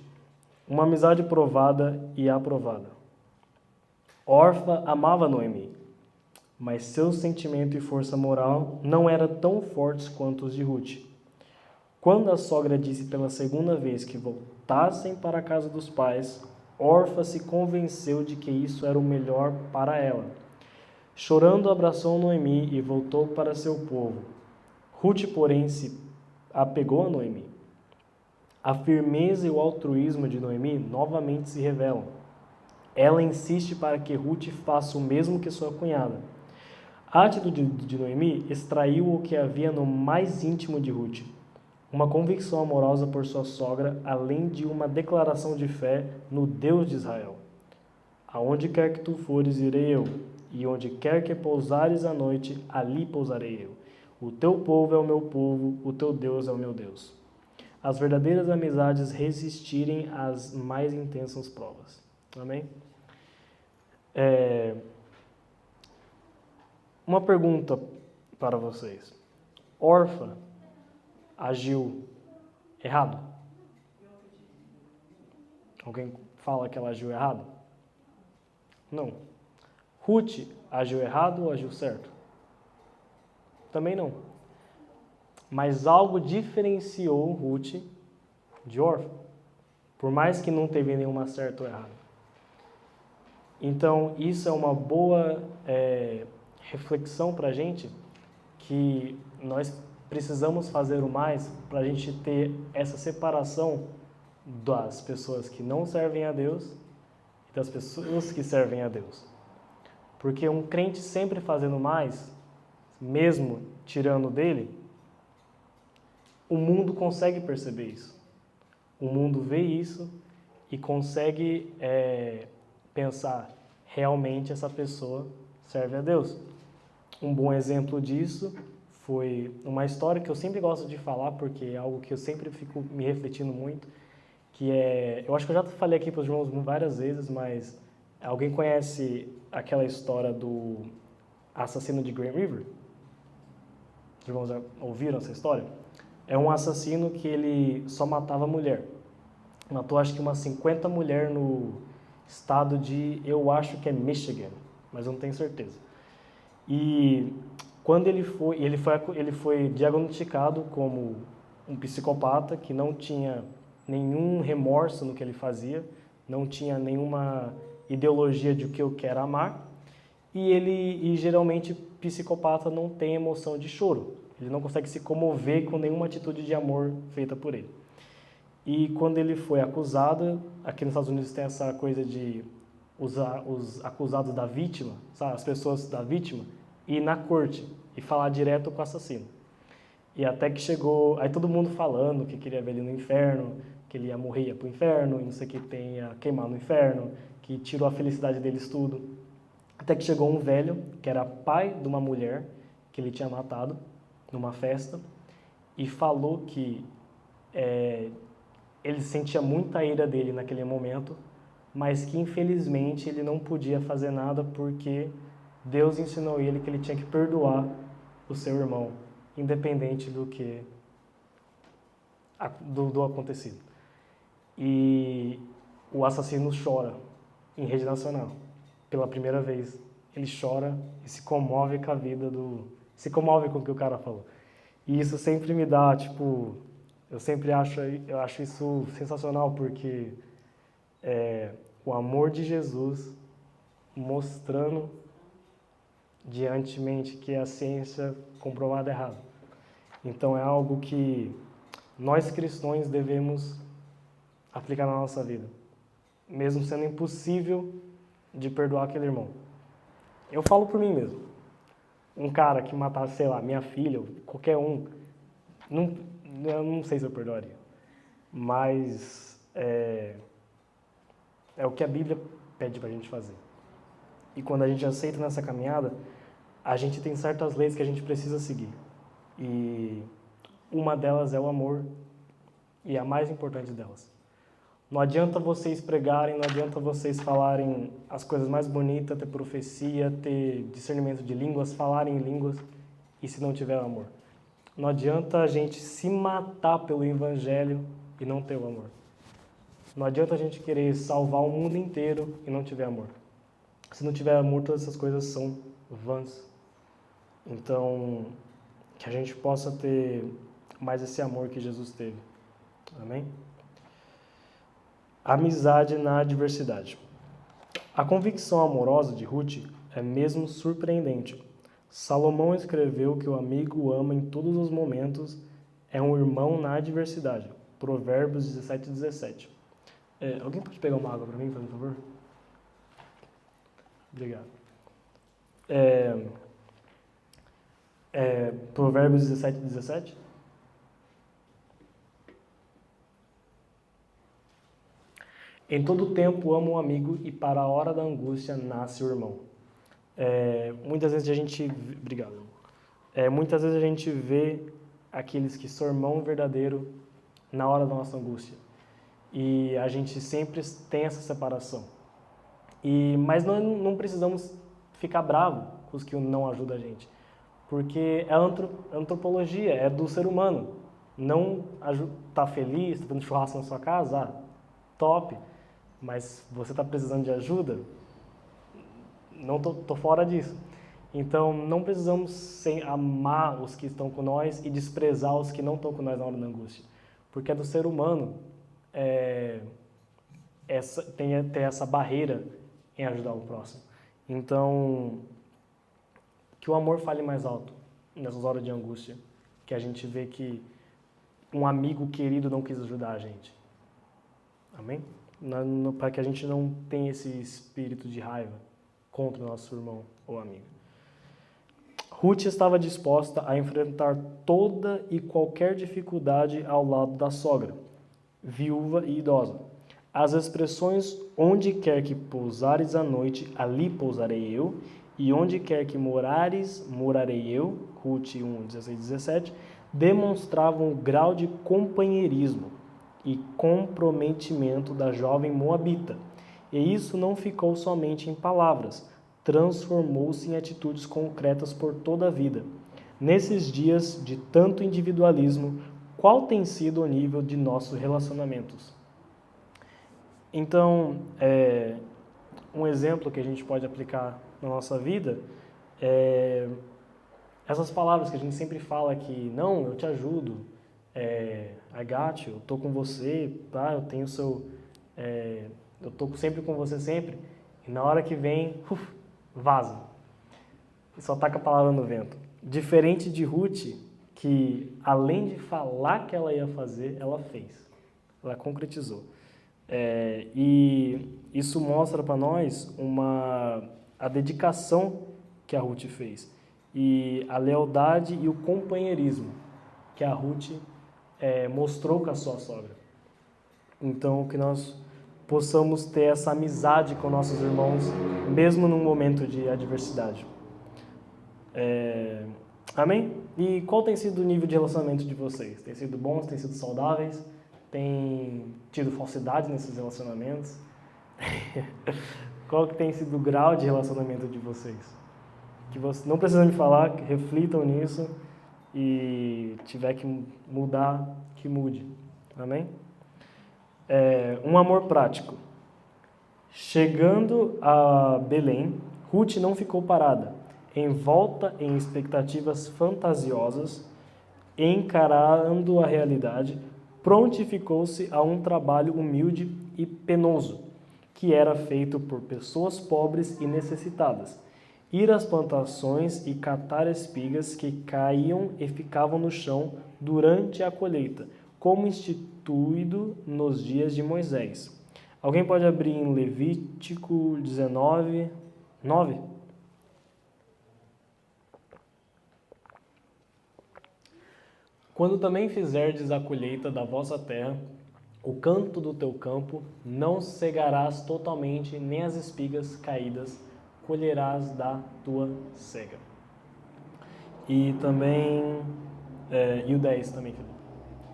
Uma amizade provada e aprovada. Orfa amava Noemi, mas seu sentimento e força moral não eram tão fortes quanto os de Ruth. Quando a sogra disse pela segunda vez que voltassem para a casa dos pais, Orfa se convenceu de que isso era o melhor para ela. Chorando, abraçou Noemi e voltou para seu povo. Ruth, porém, se apegou a Noemi. A firmeza e o altruísmo de Noemi novamente se revelam. Ela insiste para que Ruth faça o mesmo que sua cunhada. A atitude de Noemi extraiu o que havia no mais íntimo de Ruth. Uma convicção amorosa por sua sogra, além de uma declaração de fé no Deus de Israel. Aonde quer que tu fores, irei eu, e onde quer que pousares à noite, ali pousarei eu. O teu povo é o meu povo, o teu Deus é o meu Deus. As verdadeiras amizades resistirem às mais intensas provas. Amém? Uma pergunta para vocês. Orfa agiu errado? Alguém fala que ela agiu errado? Não. Ruth agiu errado ou agiu certo? Também não. Mas algo diferenciou Ruth de Orfa, por mais que não teve nenhuma certa ou errada. Então, isso é uma boa reflexão para a gente, que nós precisamos fazer o mais para a gente ter essa separação das pessoas que não servem a Deus e das pessoas que servem a Deus. Porque um crente sempre fazendo mais, mesmo tirando dele, o mundo consegue perceber isso. O mundo vê isso e consegue pensar, realmente essa pessoa serve a Deus. Um bom exemplo disso foi uma história que eu sempre gosto de falar, porque é algo que eu sempre fico me refletindo muito, que eu acho que eu já falei aqui para os irmãos várias vezes, mas alguém conhece aquela história do assassino de Green River? Os irmãos já ouviram essa história? É um assassino que ele só matava mulher. Matou acho que umas 50 mulheres no estado de, eu acho que é Michigan, mas eu não tenho certeza. E quando ele foi diagnosticado como um psicopata que não tinha nenhum remorso no que ele fazia, não tinha nenhuma ideologia de o que eu quero amar, e geralmente psicopata não tem emoção de choro. Ele não consegue se comover com nenhuma atitude de amor feita por ele. E quando ele foi acusado, aqui nos Estados Unidos tem essa coisa de usar os acusados da vítima, sabe? As pessoas da vítima, ir na corte e falar direto com o assassino. E até que chegou, aí todo mundo falando que queria ver ele no inferno, que ele ia morrer, ia pro inferno, e não sei o que tem, ia queimar no inferno, que tirou a felicidade deles tudo. Até que chegou um velho, que era pai de uma mulher que ele tinha matado numa festa, e falou que ele sentia muita ira dele naquele momento, mas que infelizmente ele não podia fazer nada porque Deus ensinou ele que ele tinha que perdoar o seu irmão, independente do acontecido. E o assassino chora em rede nacional, pela primeira vez. Ele chora e se comove com a vida se comove com o que o cara falou. E isso sempre me dá, eu acho isso sensacional, porque o amor de Jesus mostrando diantemente que a ciência comprovada errado. Então é algo que nós cristãos devemos aplicar na nossa vida, mesmo sendo impossível de perdoar aquele irmão. Eu falo por mim mesmo. Um cara que matasse, sei lá, minha filha, ou qualquer um, eu não sei se eu perdoaria. Mas é o que a Bíblia pede pra gente fazer. E quando a gente aceita nessa caminhada, a gente tem certas leis que a gente precisa seguir. E uma delas é o amor, e a mais importante delas. Não adianta vocês pregarem, não adianta vocês falarem as coisas mais bonitas, ter profecia, ter discernimento de línguas, falarem em línguas, e se não tiver amor. Não adianta a gente se matar pelo evangelho e não ter o amor. Não adianta a gente querer salvar o mundo inteiro e não tiver amor. Se não tiver amor, todas essas coisas são vãs. Então, que a gente possa ter mais esse amor que Jesus teve. Amém? Amizade na adversidade. A convicção amorosa de Ruth é mesmo surpreendente. Salomão escreveu que o amigo ama em todos os momentos, é um irmão na adversidade. Provérbios 17:17. Alguém pode pegar uma água para mim, por favor? Obrigado. Provérbios 17:17. Em todo tempo amo um amigo e para a hora da angústia nasce o irmão. Muitas vezes a gente... Obrigado. Muitas vezes a gente vê aqueles que são irmão verdadeiro na hora da nossa angústia. E a gente sempre tem essa separação. Mas nós não precisamos ficar bravo com os que não ajudam a gente. Porque é antropologia, é do ser humano. Não tá feliz, tá tendo churrasco na sua casa? Top. Mas você está precisando de ajuda? Não tô fora disso. Então, não precisamos amar os que estão com nós e desprezar os que não estão com nós na hora da angústia. Porque é do ser humano ter essa barreira em ajudar o próximo. Então, que o amor fale mais alto nessas horas de angústia. Que a gente vê que um amigo querido não quis ajudar a gente. Amém? Para que a gente não tenha esse espírito de raiva contra o nosso irmão ou amigo. Ruth estava disposta a enfrentar toda e qualquer dificuldade ao lado da sogra, viúva e idosa. As expressões onde quer que pousares à noite, ali pousarei eu, e onde quer que morares, morarei eu, Ruth 1:16-17, demonstravam o grau de companheirismo e comprometimento da jovem moabita. E isso não ficou somente em palavras, transformou-se em atitudes concretas por toda a vida. Nesses dias de tanto individualismo, qual tem sido o nível de nossos relacionamentos? Então, um exemplo que a gente pode aplicar na nossa vida é essas palavras que a gente sempre fala que, não, eu te ajudo, I got you, eu tô com você, tá? Eu tenho eu tô sempre com você sempre. E na hora que vem, vaza. E só taca a palavra no vento. Diferente de Ruth, que além de falar que ela ia fazer, ela fez. Ela concretizou. E isso mostra para nós a dedicação que a Ruth fez. E a lealdade e o companheirismo que a Ruth mostrou com a sua sogra. Então, que nós possamos ter essa amizade com nossos irmãos, mesmo num momento de adversidade. Amém? E qual tem sido o nível de relacionamento de vocês? Tem sido bons? Tem sido saudáveis? Tem tido falsidade nesses relacionamentos? Qual que tem sido o grau de relacionamento de vocês? Que vocês não precisam me falar, que reflitam nisso e tiver que mudar, que mude. Amém? Um amor prático. Chegando a Belém, Ruth não ficou parada, envolta em expectativas fantasiosas, encarando a realidade, prontificou-se a um trabalho humilde e penoso, que era feito por pessoas pobres e necessitadas. Ir às plantações e catar espigas que caíam e ficavam no chão durante a colheita, como instituído nos dias de Moisés. Alguém pode abrir em Levítico 19, 9? Quando também fizerdes a colheita da vossa terra, o canto do teu campo, não cegarás totalmente, nem as espigas caídas colherás da tua cega. E também, e o 10 também, Felipe.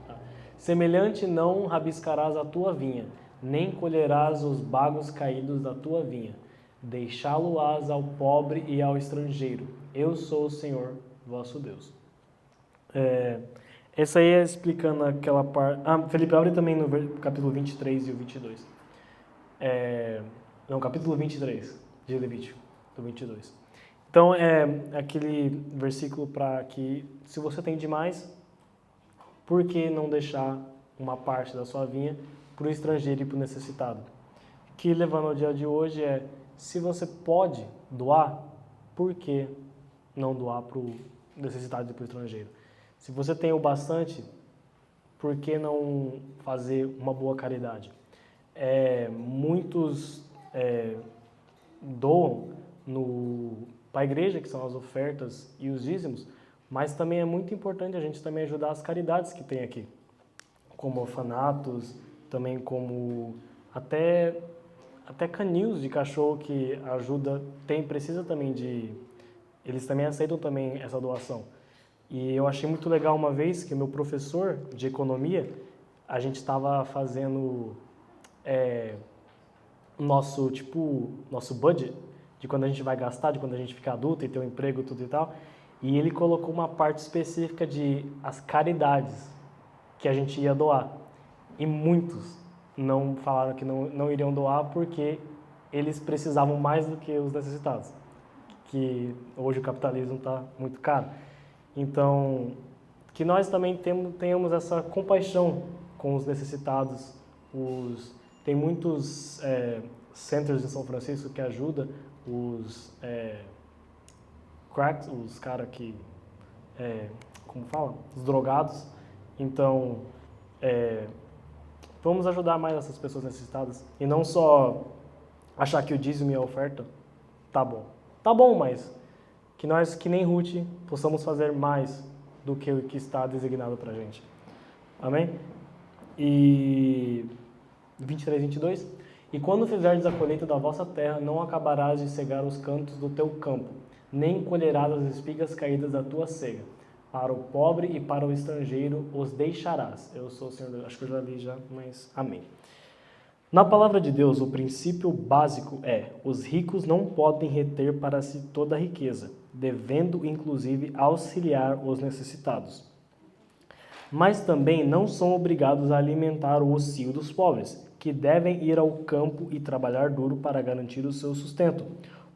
Tá. Semelhante não rabiscarás a tua vinha, nem colherás os bagos caídos da tua vinha. Deixá-lo-ás ao pobre e ao estrangeiro. Eu sou o Senhor, vosso Deus. Essa aí é explicando aquela parte... Felipe, abre também no capítulo 23 e o 22. Não, capítulo 23 de Levítico, do 22. Então, é aquele versículo para que, se você tem demais, por que não deixar uma parte da sua vinha para o estrangeiro e para o necessitado? Que, levando ao dia de hoje, se você pode doar, por que não doar para o necessitado e para o estrangeiro? Se você tem o bastante, por que não fazer uma boa caridade? Muitos doam para a igreja, que são as ofertas e os dízimos, mas também é muito importante a gente também ajudar as caridades que tem aqui, como orfanatos, também como até canis de cachorro que ajuda, precisa também eles também aceitam também essa doação. E eu achei muito legal uma vez que o meu professor de economia, a gente estava fazendo nosso budget, de quando a gente vai gastar, de quando a gente fica adulto e ter um emprego, tudo e tal. E ele colocou uma parte específica de as caridades que a gente ia doar. E muitos não falaram que não iriam doar porque eles precisavam mais do que os necessitados. Que hoje o capitalismo está muito caro. Então, que nós também tenhamos essa compaixão com os necessitados. Tem muitos centers em São Francisco que ajudam os cracks, os caras que, como fala? Os drogados. Então, vamos ajudar mais essas pessoas necessitadas. E não só achar que o dízimo e a oferta tá bom. Tá bom, mas que nós, que nem Ruth, possamos fazer mais do que o que está designado para a gente. Amém? E 23, 22. E quando fizerdes a colheita da vossa terra, não acabarás de cegar os cantos do teu campo, nem colherás as espigas caídas da tua cega. Para o pobre e para o estrangeiro os deixarás. Eu sou o Senhor Deus. Acho que eu já li já, mas amém. Na palavra de Deus, o princípio básico os ricos não podem reter para si toda a riqueza, devendo inclusive auxiliar os necessitados. Mas também não são obrigados a alimentar o ocio dos pobres, que devem ir ao campo e trabalhar duro para garantir o seu sustento,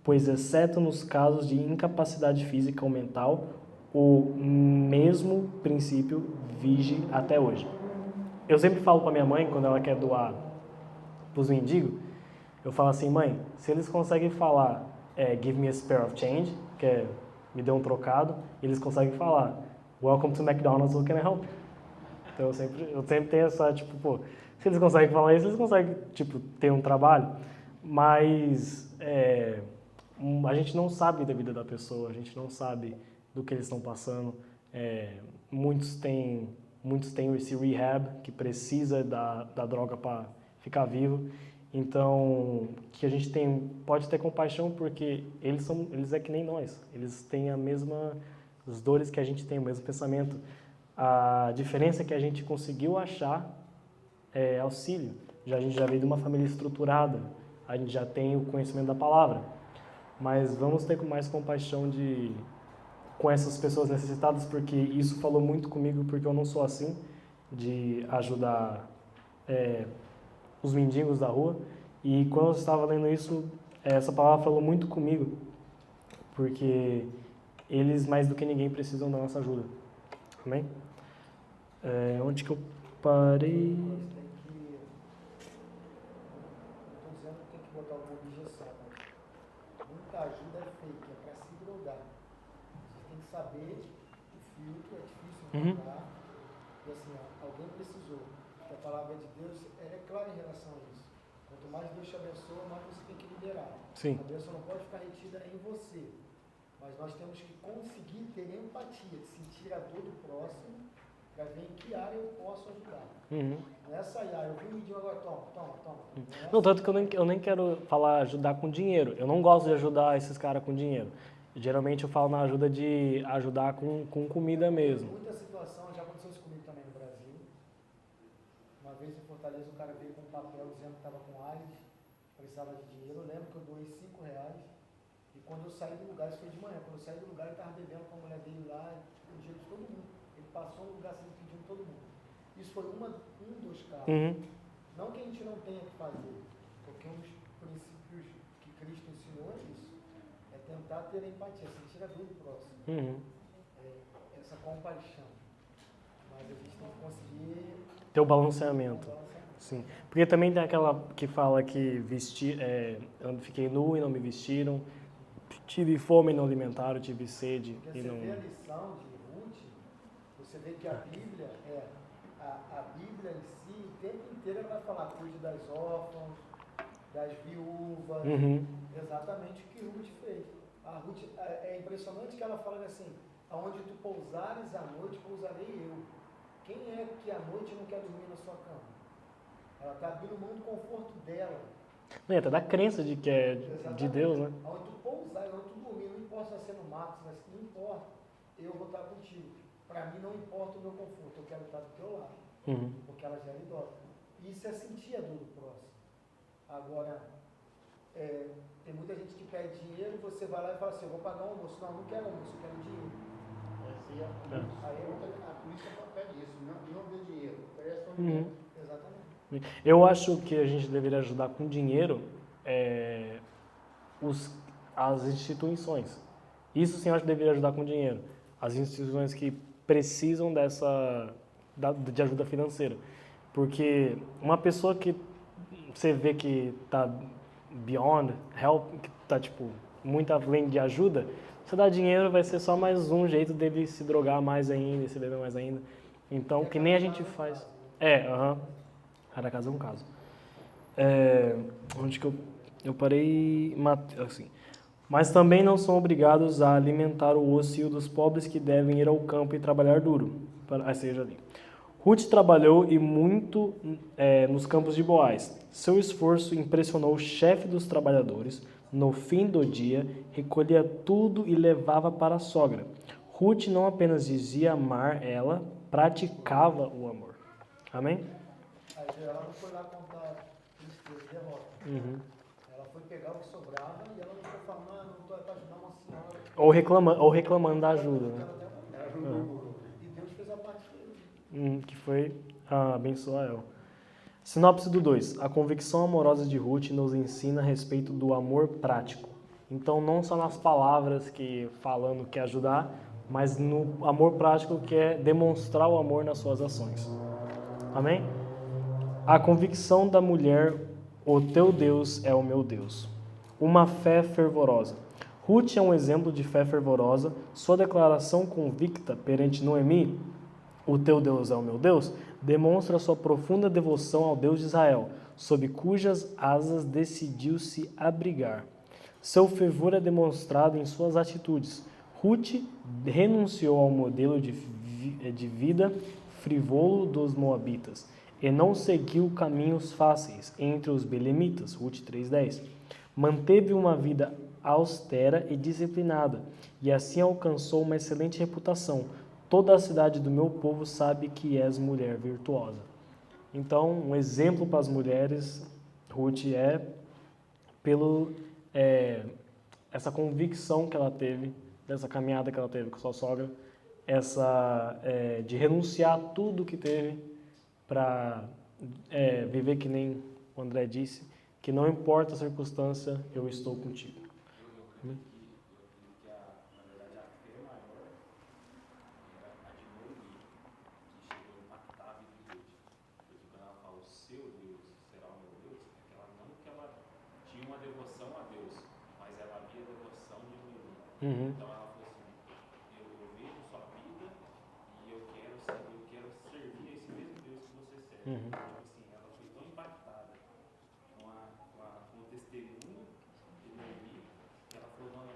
pois exceto nos casos de incapacidade física ou mental, o mesmo princípio vige até hoje. Eu sempre falo para minha mãe, quando ela quer doar para os mendigos, eu falo assim: mãe, se eles conseguem falar give me a spare of change, que é me dê um trocado, eles conseguem falar welcome to McDonald's, how can I help you? Então eu sempre tenho essa, se eles conseguem falar isso, eles conseguem, ter um trabalho. Mas a gente não sabe da vida da pessoa, a gente não sabe do que eles estão passando. Muitos têm esse rehab, que precisa da droga para ficar vivo. Então, que a gente pode ter compaixão, porque eles é que nem nós. Eles têm as dores que a gente tem, o mesmo pensamento. A diferença é que a gente conseguiu achar auxílio. A gente já veio de uma família estruturada, a gente já tem o conhecimento da palavra. Mas vamos ter mais compaixão com essas pessoas necessitadas, porque isso falou muito comigo, porque eu não sou assim, de ajudar os mendigos da rua. E quando eu estava lendo isso, essa palavra falou muito comigo, porque eles, mais do que ninguém, precisam da nossa ajuda. Amém? Onde que eu parei? Estou dizendo que tem que botar uma objeção. Muita ajuda é fake, é para se drogar. Você tem que saber o filtro, é difícil encontrar. E assim, alguém precisou. Porque a palavra de Deus é clara em relação a isso. Quanto mais Deus te abençoa, mais você tem que liberar. Sim. A bênção não pode ficar retida em você. Mas nós temos que conseguir ter empatia, de sentir a dor do próximo, para ver em que área eu posso ajudar. Não é sair, eu vi um vídeo agora, toma. Não, tanto que eu nem quero falar ajudar com dinheiro. Eu não gosto de ajudar esses caras com dinheiro. Geralmente eu falo na ajuda de ajudar com comida mesmo. Muita situação, já aconteceu isso comigo também no Brasil. Uma vez em Fortaleza, um cara veio com um papel dizendo que estava com AIDS, precisava de dinheiro. Eu lembro que eu doei R$5. E quando eu saí do lugar, isso foi de manhã, quando eu saí do lugar, ele estava bebendo com a mulher dele lá, o dinheiro de todo mundo. Ele passou no lugar assim, pedindo todo mundo. Isso foi um dos casos. Não que a gente não tenha que fazer, porque um dos princípios que Cristo ensinou é isso. É tentar ter empatia, sentir a dor do próximo. Essa compaixão. Mas a gente tem que conseguir Ter o balanceamento. Sim. Porque também tem aquela que fala que eu fiquei nu e não me vestiram, tive fome e não alimentaram, tive sede porque e você não... vê a lição de Ruth, você vê que a Bíblia a Bíblia em si, o tempo inteiro ela vai falar, cuide das órfãs, das viúvas, exatamente o que Ruth fez. A Ruth, é impressionante que ela fala assim, aonde tu pousares à noite, pousarei eu. Quem é que à noite não quer dormir na sua cama? Ela está abrindo mão do conforto dela. Até da crença de que é de Deus, né? Onde tu pousar, onde tu dormir, não importa se vai ser no mato, mas não importa, eu vou estar contigo. Para mim não importa o meu conforto, eu quero estar do teu lado. Porque ela já é idosa. Isso é sentir a dor do próximo. Agora, tem muita gente que pede dinheiro, você vai lá e fala assim, eu vou pagar um almoço. Não quero almoço, eu quero dinheiro. Aí a polícia pede isso, não dê dinheiro, presta um dinheiro. Exatamente. Eu acho que a gente deveria ajudar com dinheiro as instituições. Isso sim eu acho que deveria ajudar com dinheiro. As instituições que precisam de ajuda financeira. Porque uma pessoa que você vê que está beyond help, que está tipo, muito além de ajuda, você dá dinheiro vai ser só mais um jeito dele se drogar mais ainda, se beber mais ainda. Então, que nem a gente faz. Cada caso é um caso. Onde que eu parei? Assim. Mas também não são obrigados a alimentar o ocio dos pobres que devem ir ao campo e trabalhar duro. Seja ali. Ruth trabalhou e muito nos campos de Boaz. Seu esforço impressionou o chefe dos trabalhadores. No fim do dia, recolhia tudo e levava para a sogra. Ruth não apenas dizia amar ela, praticava o amor. Amém? Aí ela não foi lá contar tristeza e derrota. Ela foi pegar o que sobrava e ela não foi falando, não estou para ajudar uma senhora. Ou reclamando da ajuda, né? E Deus fez a parte dele. Que foi abençoar ela. Sinopse do 2. A convicção amorosa de Ruth nos ensina a respeito do amor prático. Então, não só nas palavras que falando que ajudar, mas no amor prático que é demonstrar o amor nas suas ações. Amém? A convicção da mulher, o teu Deus é o meu Deus. Uma fé fervorosa. Ruth é um exemplo de fé fervorosa. Sua declaração convicta perante Noemi, o teu Deus é o meu Deus, demonstra sua profunda devoção ao Deus de Israel, sob cujas asas decidiu se abrigar. Seu fervor é demonstrado em suas atitudes. Ruth renunciou ao modelo de vida frívolo dos moabitas e não seguiu caminhos fáceis entre os belemitas, Ruth 3:10. Manteve uma vida austera e disciplinada, e assim alcançou uma excelente reputação. Toda a cidade do meu povo sabe que és mulher virtuosa. Então, um exemplo para as mulheres, Ruth essa convicção que ela teve, dessa caminhada que ela teve com sua sogra, de renunciar a tudo que teve para viver que nem o André disse, que não importa a circunstância, eu estou contigo. Amém? Então ela falou assim, eu vejo sua vida e eu quero servir a esse mesmo Deus Uhum. Tipo assim, ela foi tão impactada com o testemunho de Noemi, que ela falou, não,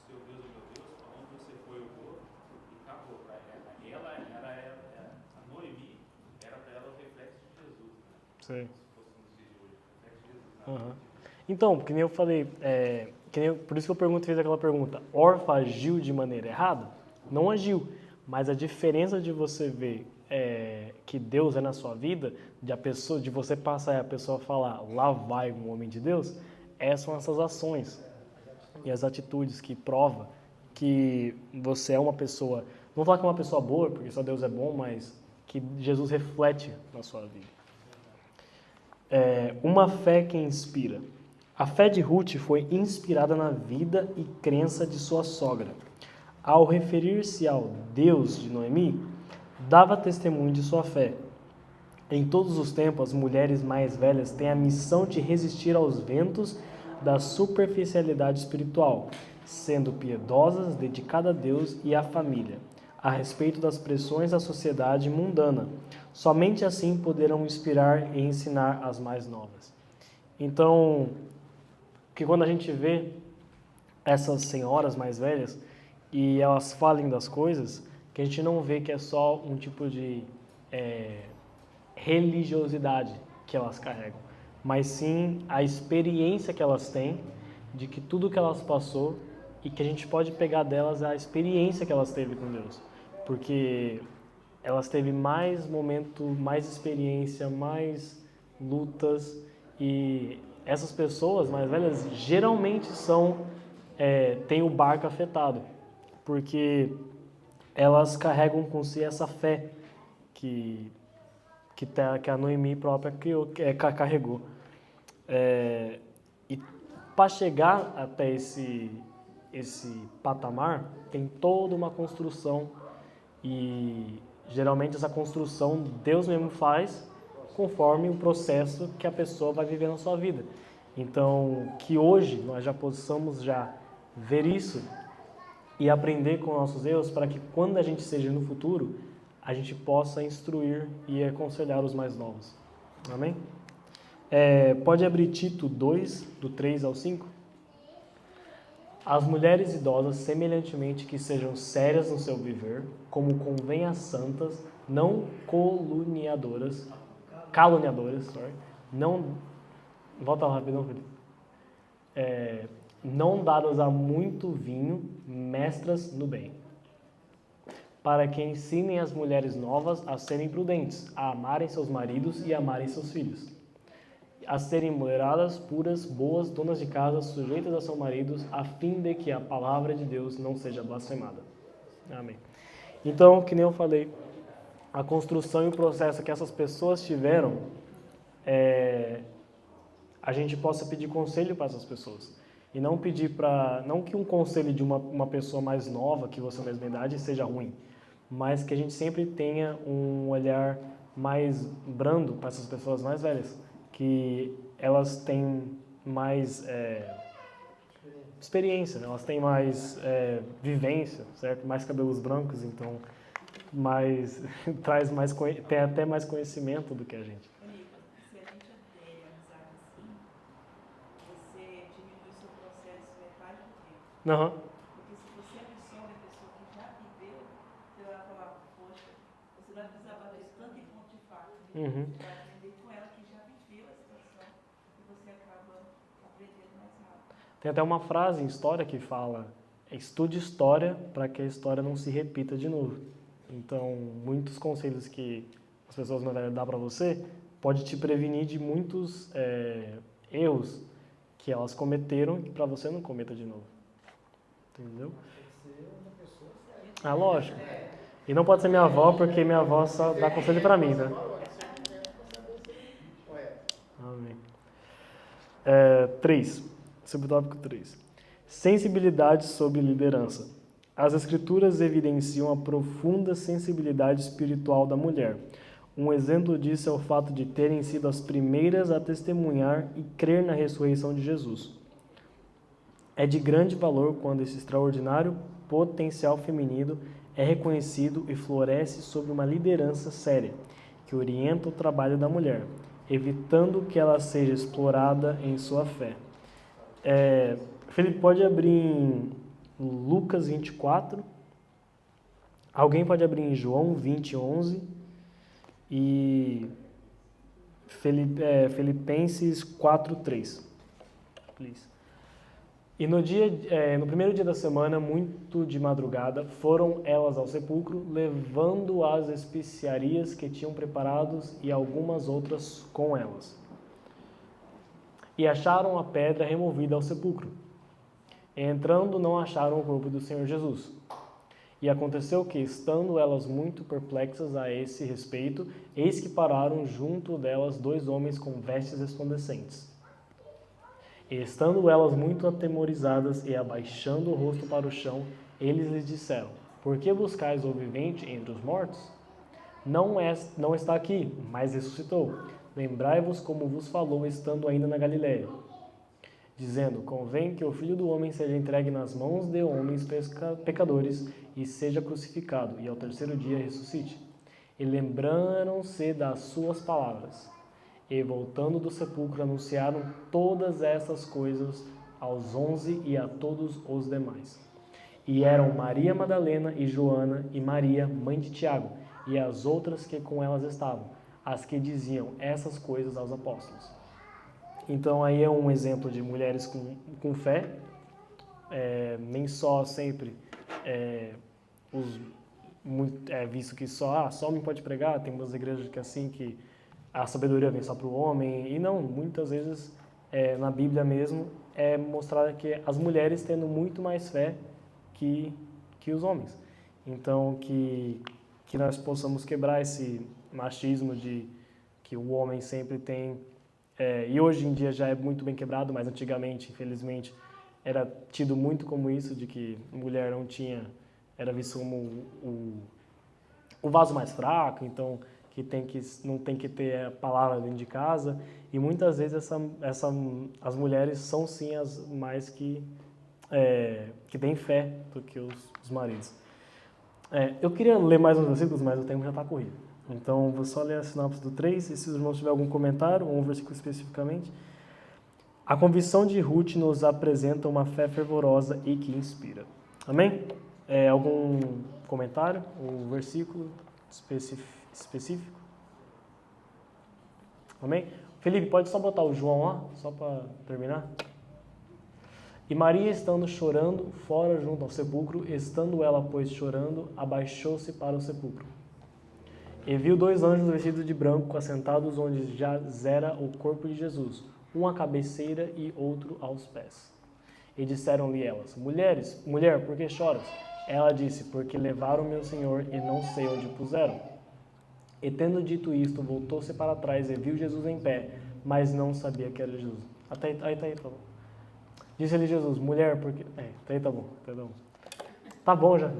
seu Deus é meu Deus, para onde você foi eu vou, e acabou. Pra a Noemi era para ela o reflexo de Jesus, né? Sim. Se fosse nos dias de hoje, o reflexo de Jesus. Na Uhum. vida. Então, que nem eu falei, por isso que eu fiz aquela pergunta, Orfa agiu de maneira errada? Não agiu, mas a diferença de você ver que Deus é na sua vida, de você passar e a pessoa falar, lá vai um homem de Deus, são essas ações e as atitudes que provam que você é uma pessoa, não vou falar que é uma pessoa boa, porque só Deus é bom, mas que Jesus reflete na sua vida. Uma fé que inspira. A fé de Ruth foi inspirada na vida e crença de sua sogra. Ao referir-se ao Deus de Noemi, dava testemunho de sua fé. Em todos os tempos, as mulheres mais velhas têm a missão de resistir aos ventos da superficialidade espiritual, sendo piedosas, dedicadas a Deus e à família, a respeito das pressões da sociedade mundana. Somente assim poderão inspirar e ensinar as mais novas. Então, que quando a gente vê essas senhoras mais velhas e elas falem das coisas, que a gente não vê que é só um tipo de religiosidade que elas carregam, mas sim a experiência que elas têm de que tudo que elas passou e que a gente pode pegar delas a experiência que elas teve com Deus, porque elas teve mais momento, mais experiência, mais lutas, e essas pessoas mais velhas geralmente têm o barco afetado, porque elas carregam com si essa fé que a Noemi própria carregou. E para chegar até esse patamar, tem toda uma construção, e geralmente essa construção Deus mesmo faz conforme o processo que a pessoa vai viver na sua vida. Então, que hoje nós já possamos ver isso e aprender com nossos erros, para que quando a gente seja no futuro, a gente possa instruir e aconselhar os mais novos. Amém? Pode abrir Tito 2, do 3 ao 5? As mulheres idosas, semelhantemente, que sejam sérias no seu viver, como convém às santas, não caluniadoras, não, volta lá rapidão, Felipe. Não dadas a muito vinho, mestras no bem, para que ensinem as mulheres novas a serem prudentes, a amarem seus maridos e a amarem seus filhos, a serem moderadas, puras, boas, donas de casa, sujeitas a seus maridos, a fim de que a palavra de Deus não seja blasfemada. Amém. Então, que nem eu falei, a construção e o processo que essas pessoas tiveram, a gente possa pedir conselho para essas pessoas. E não pedir não que um conselho de uma pessoa mais nova, que você mesma idade, seja ruim, mas que a gente sempre tenha um olhar mais brando para essas pessoas mais velhas, que elas têm mais experiência, né? Elas têm mais vivência, certo? Mais cabelos brancos, então tem até mais conhecimento do que a gente. Se a gente idealizar assim, você diminui seu processo metade do tempo. Uhum. Porque se você absorve a pessoa que já viveu, você vai falar, poxa, você vai precisar bater tanto em ponto de fato. Uhum. Você vai aprender com ela que já viveu a situação e você acaba aprendendo mais rápido. Tem até uma frase em história que fala: estude história para que a história não se repita de novo. Então, muitos conselhos que as pessoas mais velhas dão para você pode te prevenir de muitos erros que elas cometeram e para você não cometa de novo. Entendeu? Ah, lógico. E não pode ser minha avó, porque minha avó só dá conselho para mim, né? Amém. 3. Subtópico 3. Sensibilidade sob liderança. As Escrituras evidenciam a profunda sensibilidade espiritual da mulher. Um exemplo disso é o fato de terem sido as primeiras a testemunhar e crer na ressurreição de Jesus. É de grande valor quando esse extraordinário potencial feminino é reconhecido e floresce sob uma liderança séria, que orienta o trabalho da mulher, evitando que ela seja explorada em sua fé. Felipe, pode abrir em Lucas 24. Alguém pode abrir em João 20, 11. E Filipenses 4, 3. Please. E no primeiro dia da semana, muito de madrugada, foram elas ao sepulcro, levando as especiarias que tinham preparados e algumas outras com elas. E acharam a pedra removida ao sepulcro. E entrando, não acharam o corpo do Senhor Jesus. E aconteceu que, estando elas muito perplexas a esse respeito, eis que pararam junto delas 2 homens com vestes resplandecentes. E estando elas muito atemorizadas e abaixando o rosto para o chão, eles lhes disseram: Por que buscais o vivente entre os mortos? Não está aqui, mas ressuscitou. Lembrai-vos como vos falou estando ainda na Galiléia, dizendo: Convém que o Filho do Homem seja entregue nas mãos de homens pecadores e seja crucificado, e ao 3º dia ressuscite. E lembraram-se das suas palavras. E, voltando do sepulcro, anunciaram todas essas coisas aos 11 e a todos os demais. E eram Maria Madalena e Joana e Maria, mãe de Tiago, e as outras que com elas estavam, as que diziam essas coisas aos apóstolos. Então aí é um exemplo de mulheres com fé, nem só sempre visto que só homem pode pregar, tem umas igrejas que assim que a sabedoria vem só para o homem, e não, muitas vezes na Bíblia mesmo é mostrado que as mulheres tendo muito mais fé que os homens. Então que nós possamos quebrar esse machismo de que o homem sempre tem, e hoje em dia já é muito bem quebrado, mas antigamente, infelizmente, era tido muito como isso, de que mulher não tinha, era visto como o vaso mais fraco, então não tem que ter a palavra dentro de casa, e muitas vezes as mulheres são sim as mais que têm fé do que os maridos. Eu queria ler mais uns versículos, mas o tempo já está corrido. Então, vou só ler a sinopse do 3, e se os irmãos tiverem algum comentário, ou um versículo especificamente. A convicção de Ruth nos apresenta uma fé fervorosa e que inspira. Amém? Algum comentário ou versículo específico? Amém? Felipe, pode só botar o João lá, só para terminar? E Maria, estando chorando, fora junto ao sepulcro, estando ela, pois, chorando, abaixou-se para o sepulcro. E viu 2 anjos vestidos de branco, assentados onde jazera o corpo de Jesus, um à cabeceira e outro aos pés. E disseram-lhe elas: Mulher, por que choras? Ela disse: Porque levaram meu Senhor e não sei onde puseram. E tendo dito isto, voltou-se para trás e viu Jesus em pé, mas não sabia que era Jesus. Tá aí, tá bom. Disse-lhe Jesus: Mulher, por que... tá bom. Tá bom já.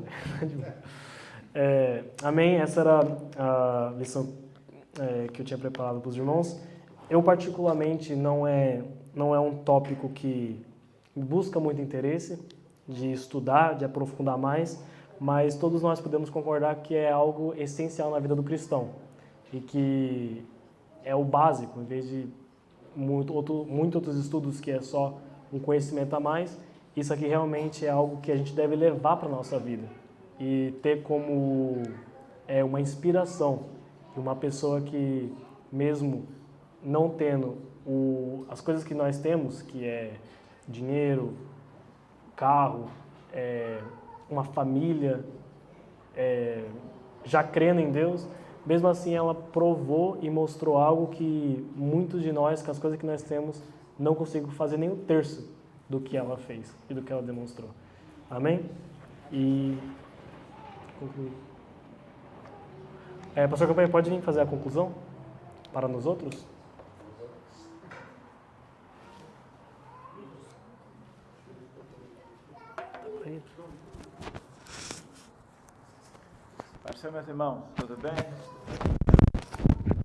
Amém? Essa era a lição que eu tinha preparado para os irmãos. Eu, particularmente, não é um tópico que busca muito interesse de estudar, de aprofundar mais, mas todos nós podemos concordar que é algo essencial na vida do cristão e que é o básico, em vez de muitos outros estudos que é só um conhecimento a mais. Isso aqui realmente é algo que a gente deve levar para a nossa vida e ter como uma inspiração de uma pessoa que, mesmo não tendo as coisas que nós temos, que é dinheiro, carro, uma família, já crendo em Deus, mesmo assim ela provou e mostrou algo que muitos de nós, com as coisas que nós temos, não conseguimos fazer nem um terço do que ela fez e do que ela demonstrou. Amém? E concluir. Pastor Campanha, pode vir fazer a conclusão para nós outros? Parceiro, meus irmãos, tudo bem?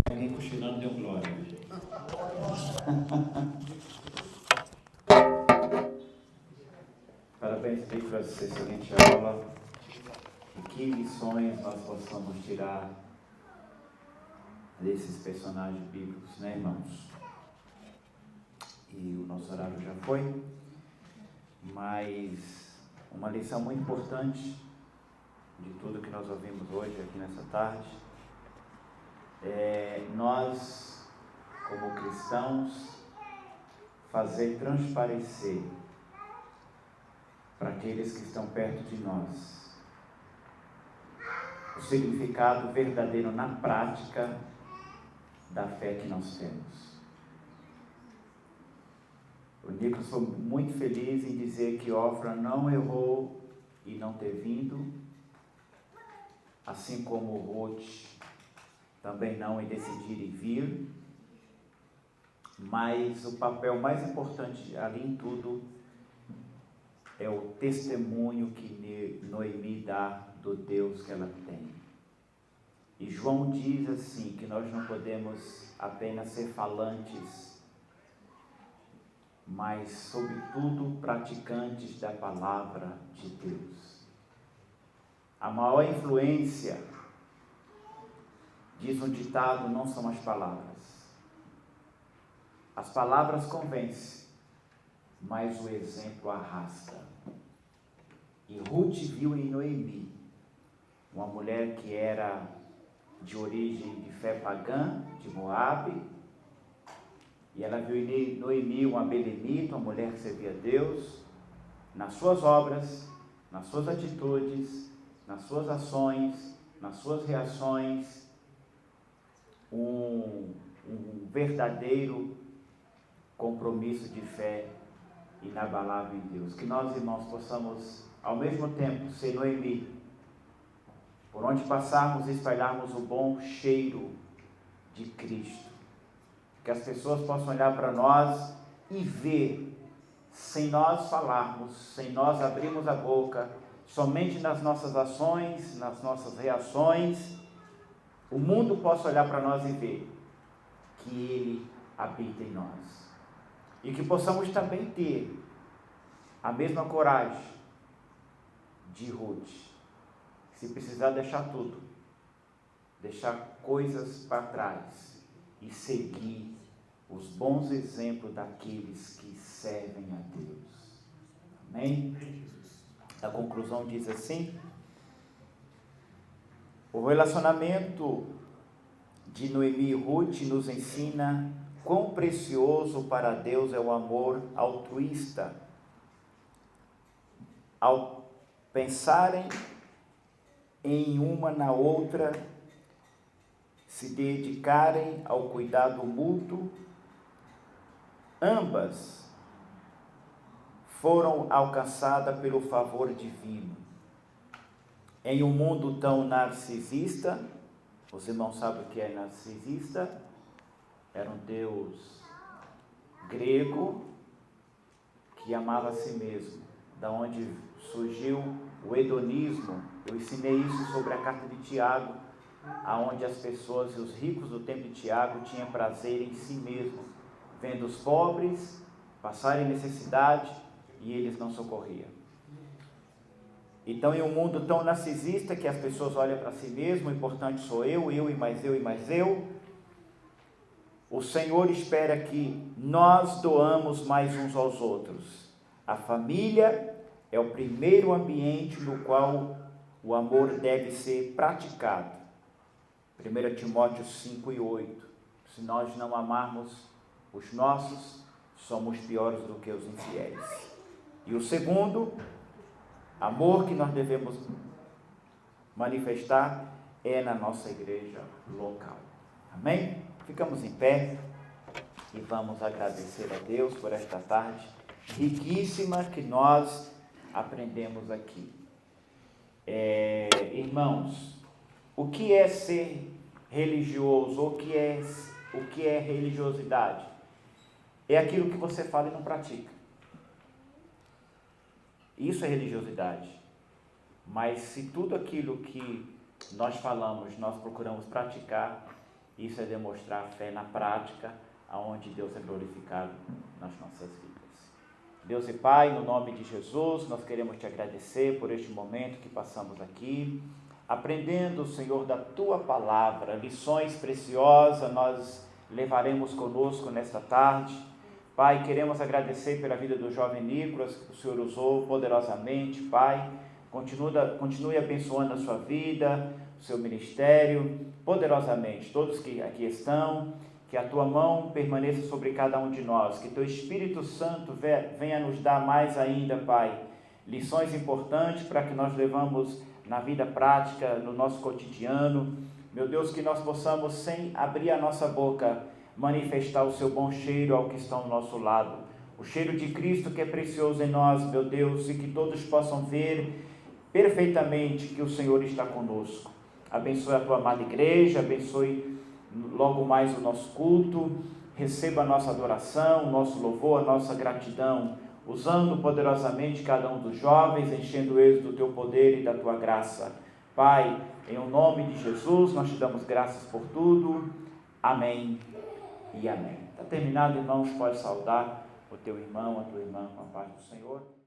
Alguém cochilando deu glória. Parabéns, Felipe, por essa excelente aula. E que lições nós possamos tirar desses personagens bíblicos, né, irmãos? E o nosso horário já foi, mas uma lição muito importante de tudo que nós ouvimos hoje aqui nessa tarde é nós, como cristãos, fazer transparecer para aqueles que estão perto de nós o significado verdadeiro na prática da fé que nós temos. O Nicolas foi muito feliz em dizer que Ofra não errou em não ter vindo, assim como Ruth também não em decidir em vir, mas o papel mais importante ali em tudo é o testemunho que Noemi dá do Deus que ela tem. E João diz assim, que nós não podemos apenas ser falantes, mas sobretudo praticantes da palavra de Deus. A maior influência, diz um ditado, não são as palavras. As palavras convencem, mas o exemplo arrasta. E Ruth viu em Noemi uma mulher que era de origem de fé pagã, de Moabe, e ela viu em Noemi uma belemita, uma mulher que servia a Deus, nas suas obras, nas suas atitudes, nas suas ações, nas suas reações, um verdadeiro compromisso de fé inabalável em Deus. Que nós, irmãos, possamos, ao mesmo tempo, ser Noemi, por onde passarmos, espalharmos o bom cheiro de Cristo. Que as pessoas possam olhar para nós e ver, sem nós falarmos, sem nós abrirmos a boca, somente nas nossas ações, nas nossas reações, o mundo possa olhar para nós e ver que Ele habita em nós. E que possamos também ter a mesma coragem de Ruth. Se precisar deixar tudo, deixar coisas para trás e seguir os bons exemplos daqueles que servem a Deus. Amém? A conclusão diz assim: o relacionamento de Noemi e Ruth nos ensina quão precioso para Deus é o amor altruísta. Ao pensarem em uma na outra, se dedicarem ao cuidado mútuo, ambas foram alcançadas pelo favor divino. Em um mundo tão narcisista, os irmãos sabem o que é narcisista? Era um deus grego que amava a si mesmo, da onde surgiu o hedonismo. Eu ensinei isso sobre a carta de Tiago, aonde as pessoas e os ricos do tempo de Tiago tinham prazer em si mesmos, vendo os pobres passarem necessidade e eles não socorriam. Então, em um mundo tão narcisista que as pessoas olham para si mesmo, o importante sou eu e mais eu e mais eu, o Senhor espera que nós doamos mais uns aos outros. A família é o primeiro ambiente no qual o amor deve ser praticado. 1 Timóteo 5 e 8. Se nós não amarmos os nossos, somos piores do que os infiéis. E o segundo amor que nós devemos manifestar é na nossa igreja local. Amém? Ficamos em pé e vamos agradecer a Deus por esta tarde riquíssima que nós aprendemos aqui. Irmãos, o que é ser religioso? O que é religiosidade? É aquilo que você fala e não pratica. Isso é religiosidade. Mas se tudo aquilo que nós falamos, nós procuramos praticar, isso é demonstrar fé na prática, aonde Deus é glorificado nas nossas vidas. Deus e Pai, no nome de Jesus, nós queremos te agradecer por este momento que passamos aqui. aprendendo, Senhor, da Tua palavra, lições preciosas nós levaremos conosco nesta tarde. Pai, queremos agradecer pela vida do jovem Nicolas, que o Senhor usou poderosamente, Pai. Continue abençoando a sua vida, o seu ministério, poderosamente. Todos que aqui estão, que a Tua mão permaneça sobre cada um de nós, que Teu Espírito Santo venha nos dar mais ainda, Pai, lições importantes para que nós levamos na vida prática, no nosso cotidiano. Meu Deus, que nós possamos, sem abrir a nossa boca, manifestar o Seu bom cheiro ao que está ao nosso lado. O cheiro de Cristo que é precioso em nós, meu Deus, e que todos possam ver perfeitamente que o Senhor está conosco. Abençoe a Tua amada igreja, abençoe logo mais o nosso culto, receba a nossa adoração, o nosso louvor, a nossa gratidão, usando poderosamente cada um dos jovens, enchendo eles do Teu poder e da Tua graça. Pai, em o nome de Jesus, nós Te damos graças por tudo. Amém e amém. Está terminado, irmãos, pode saudar o teu irmão, a tua irmã com a paz do Senhor.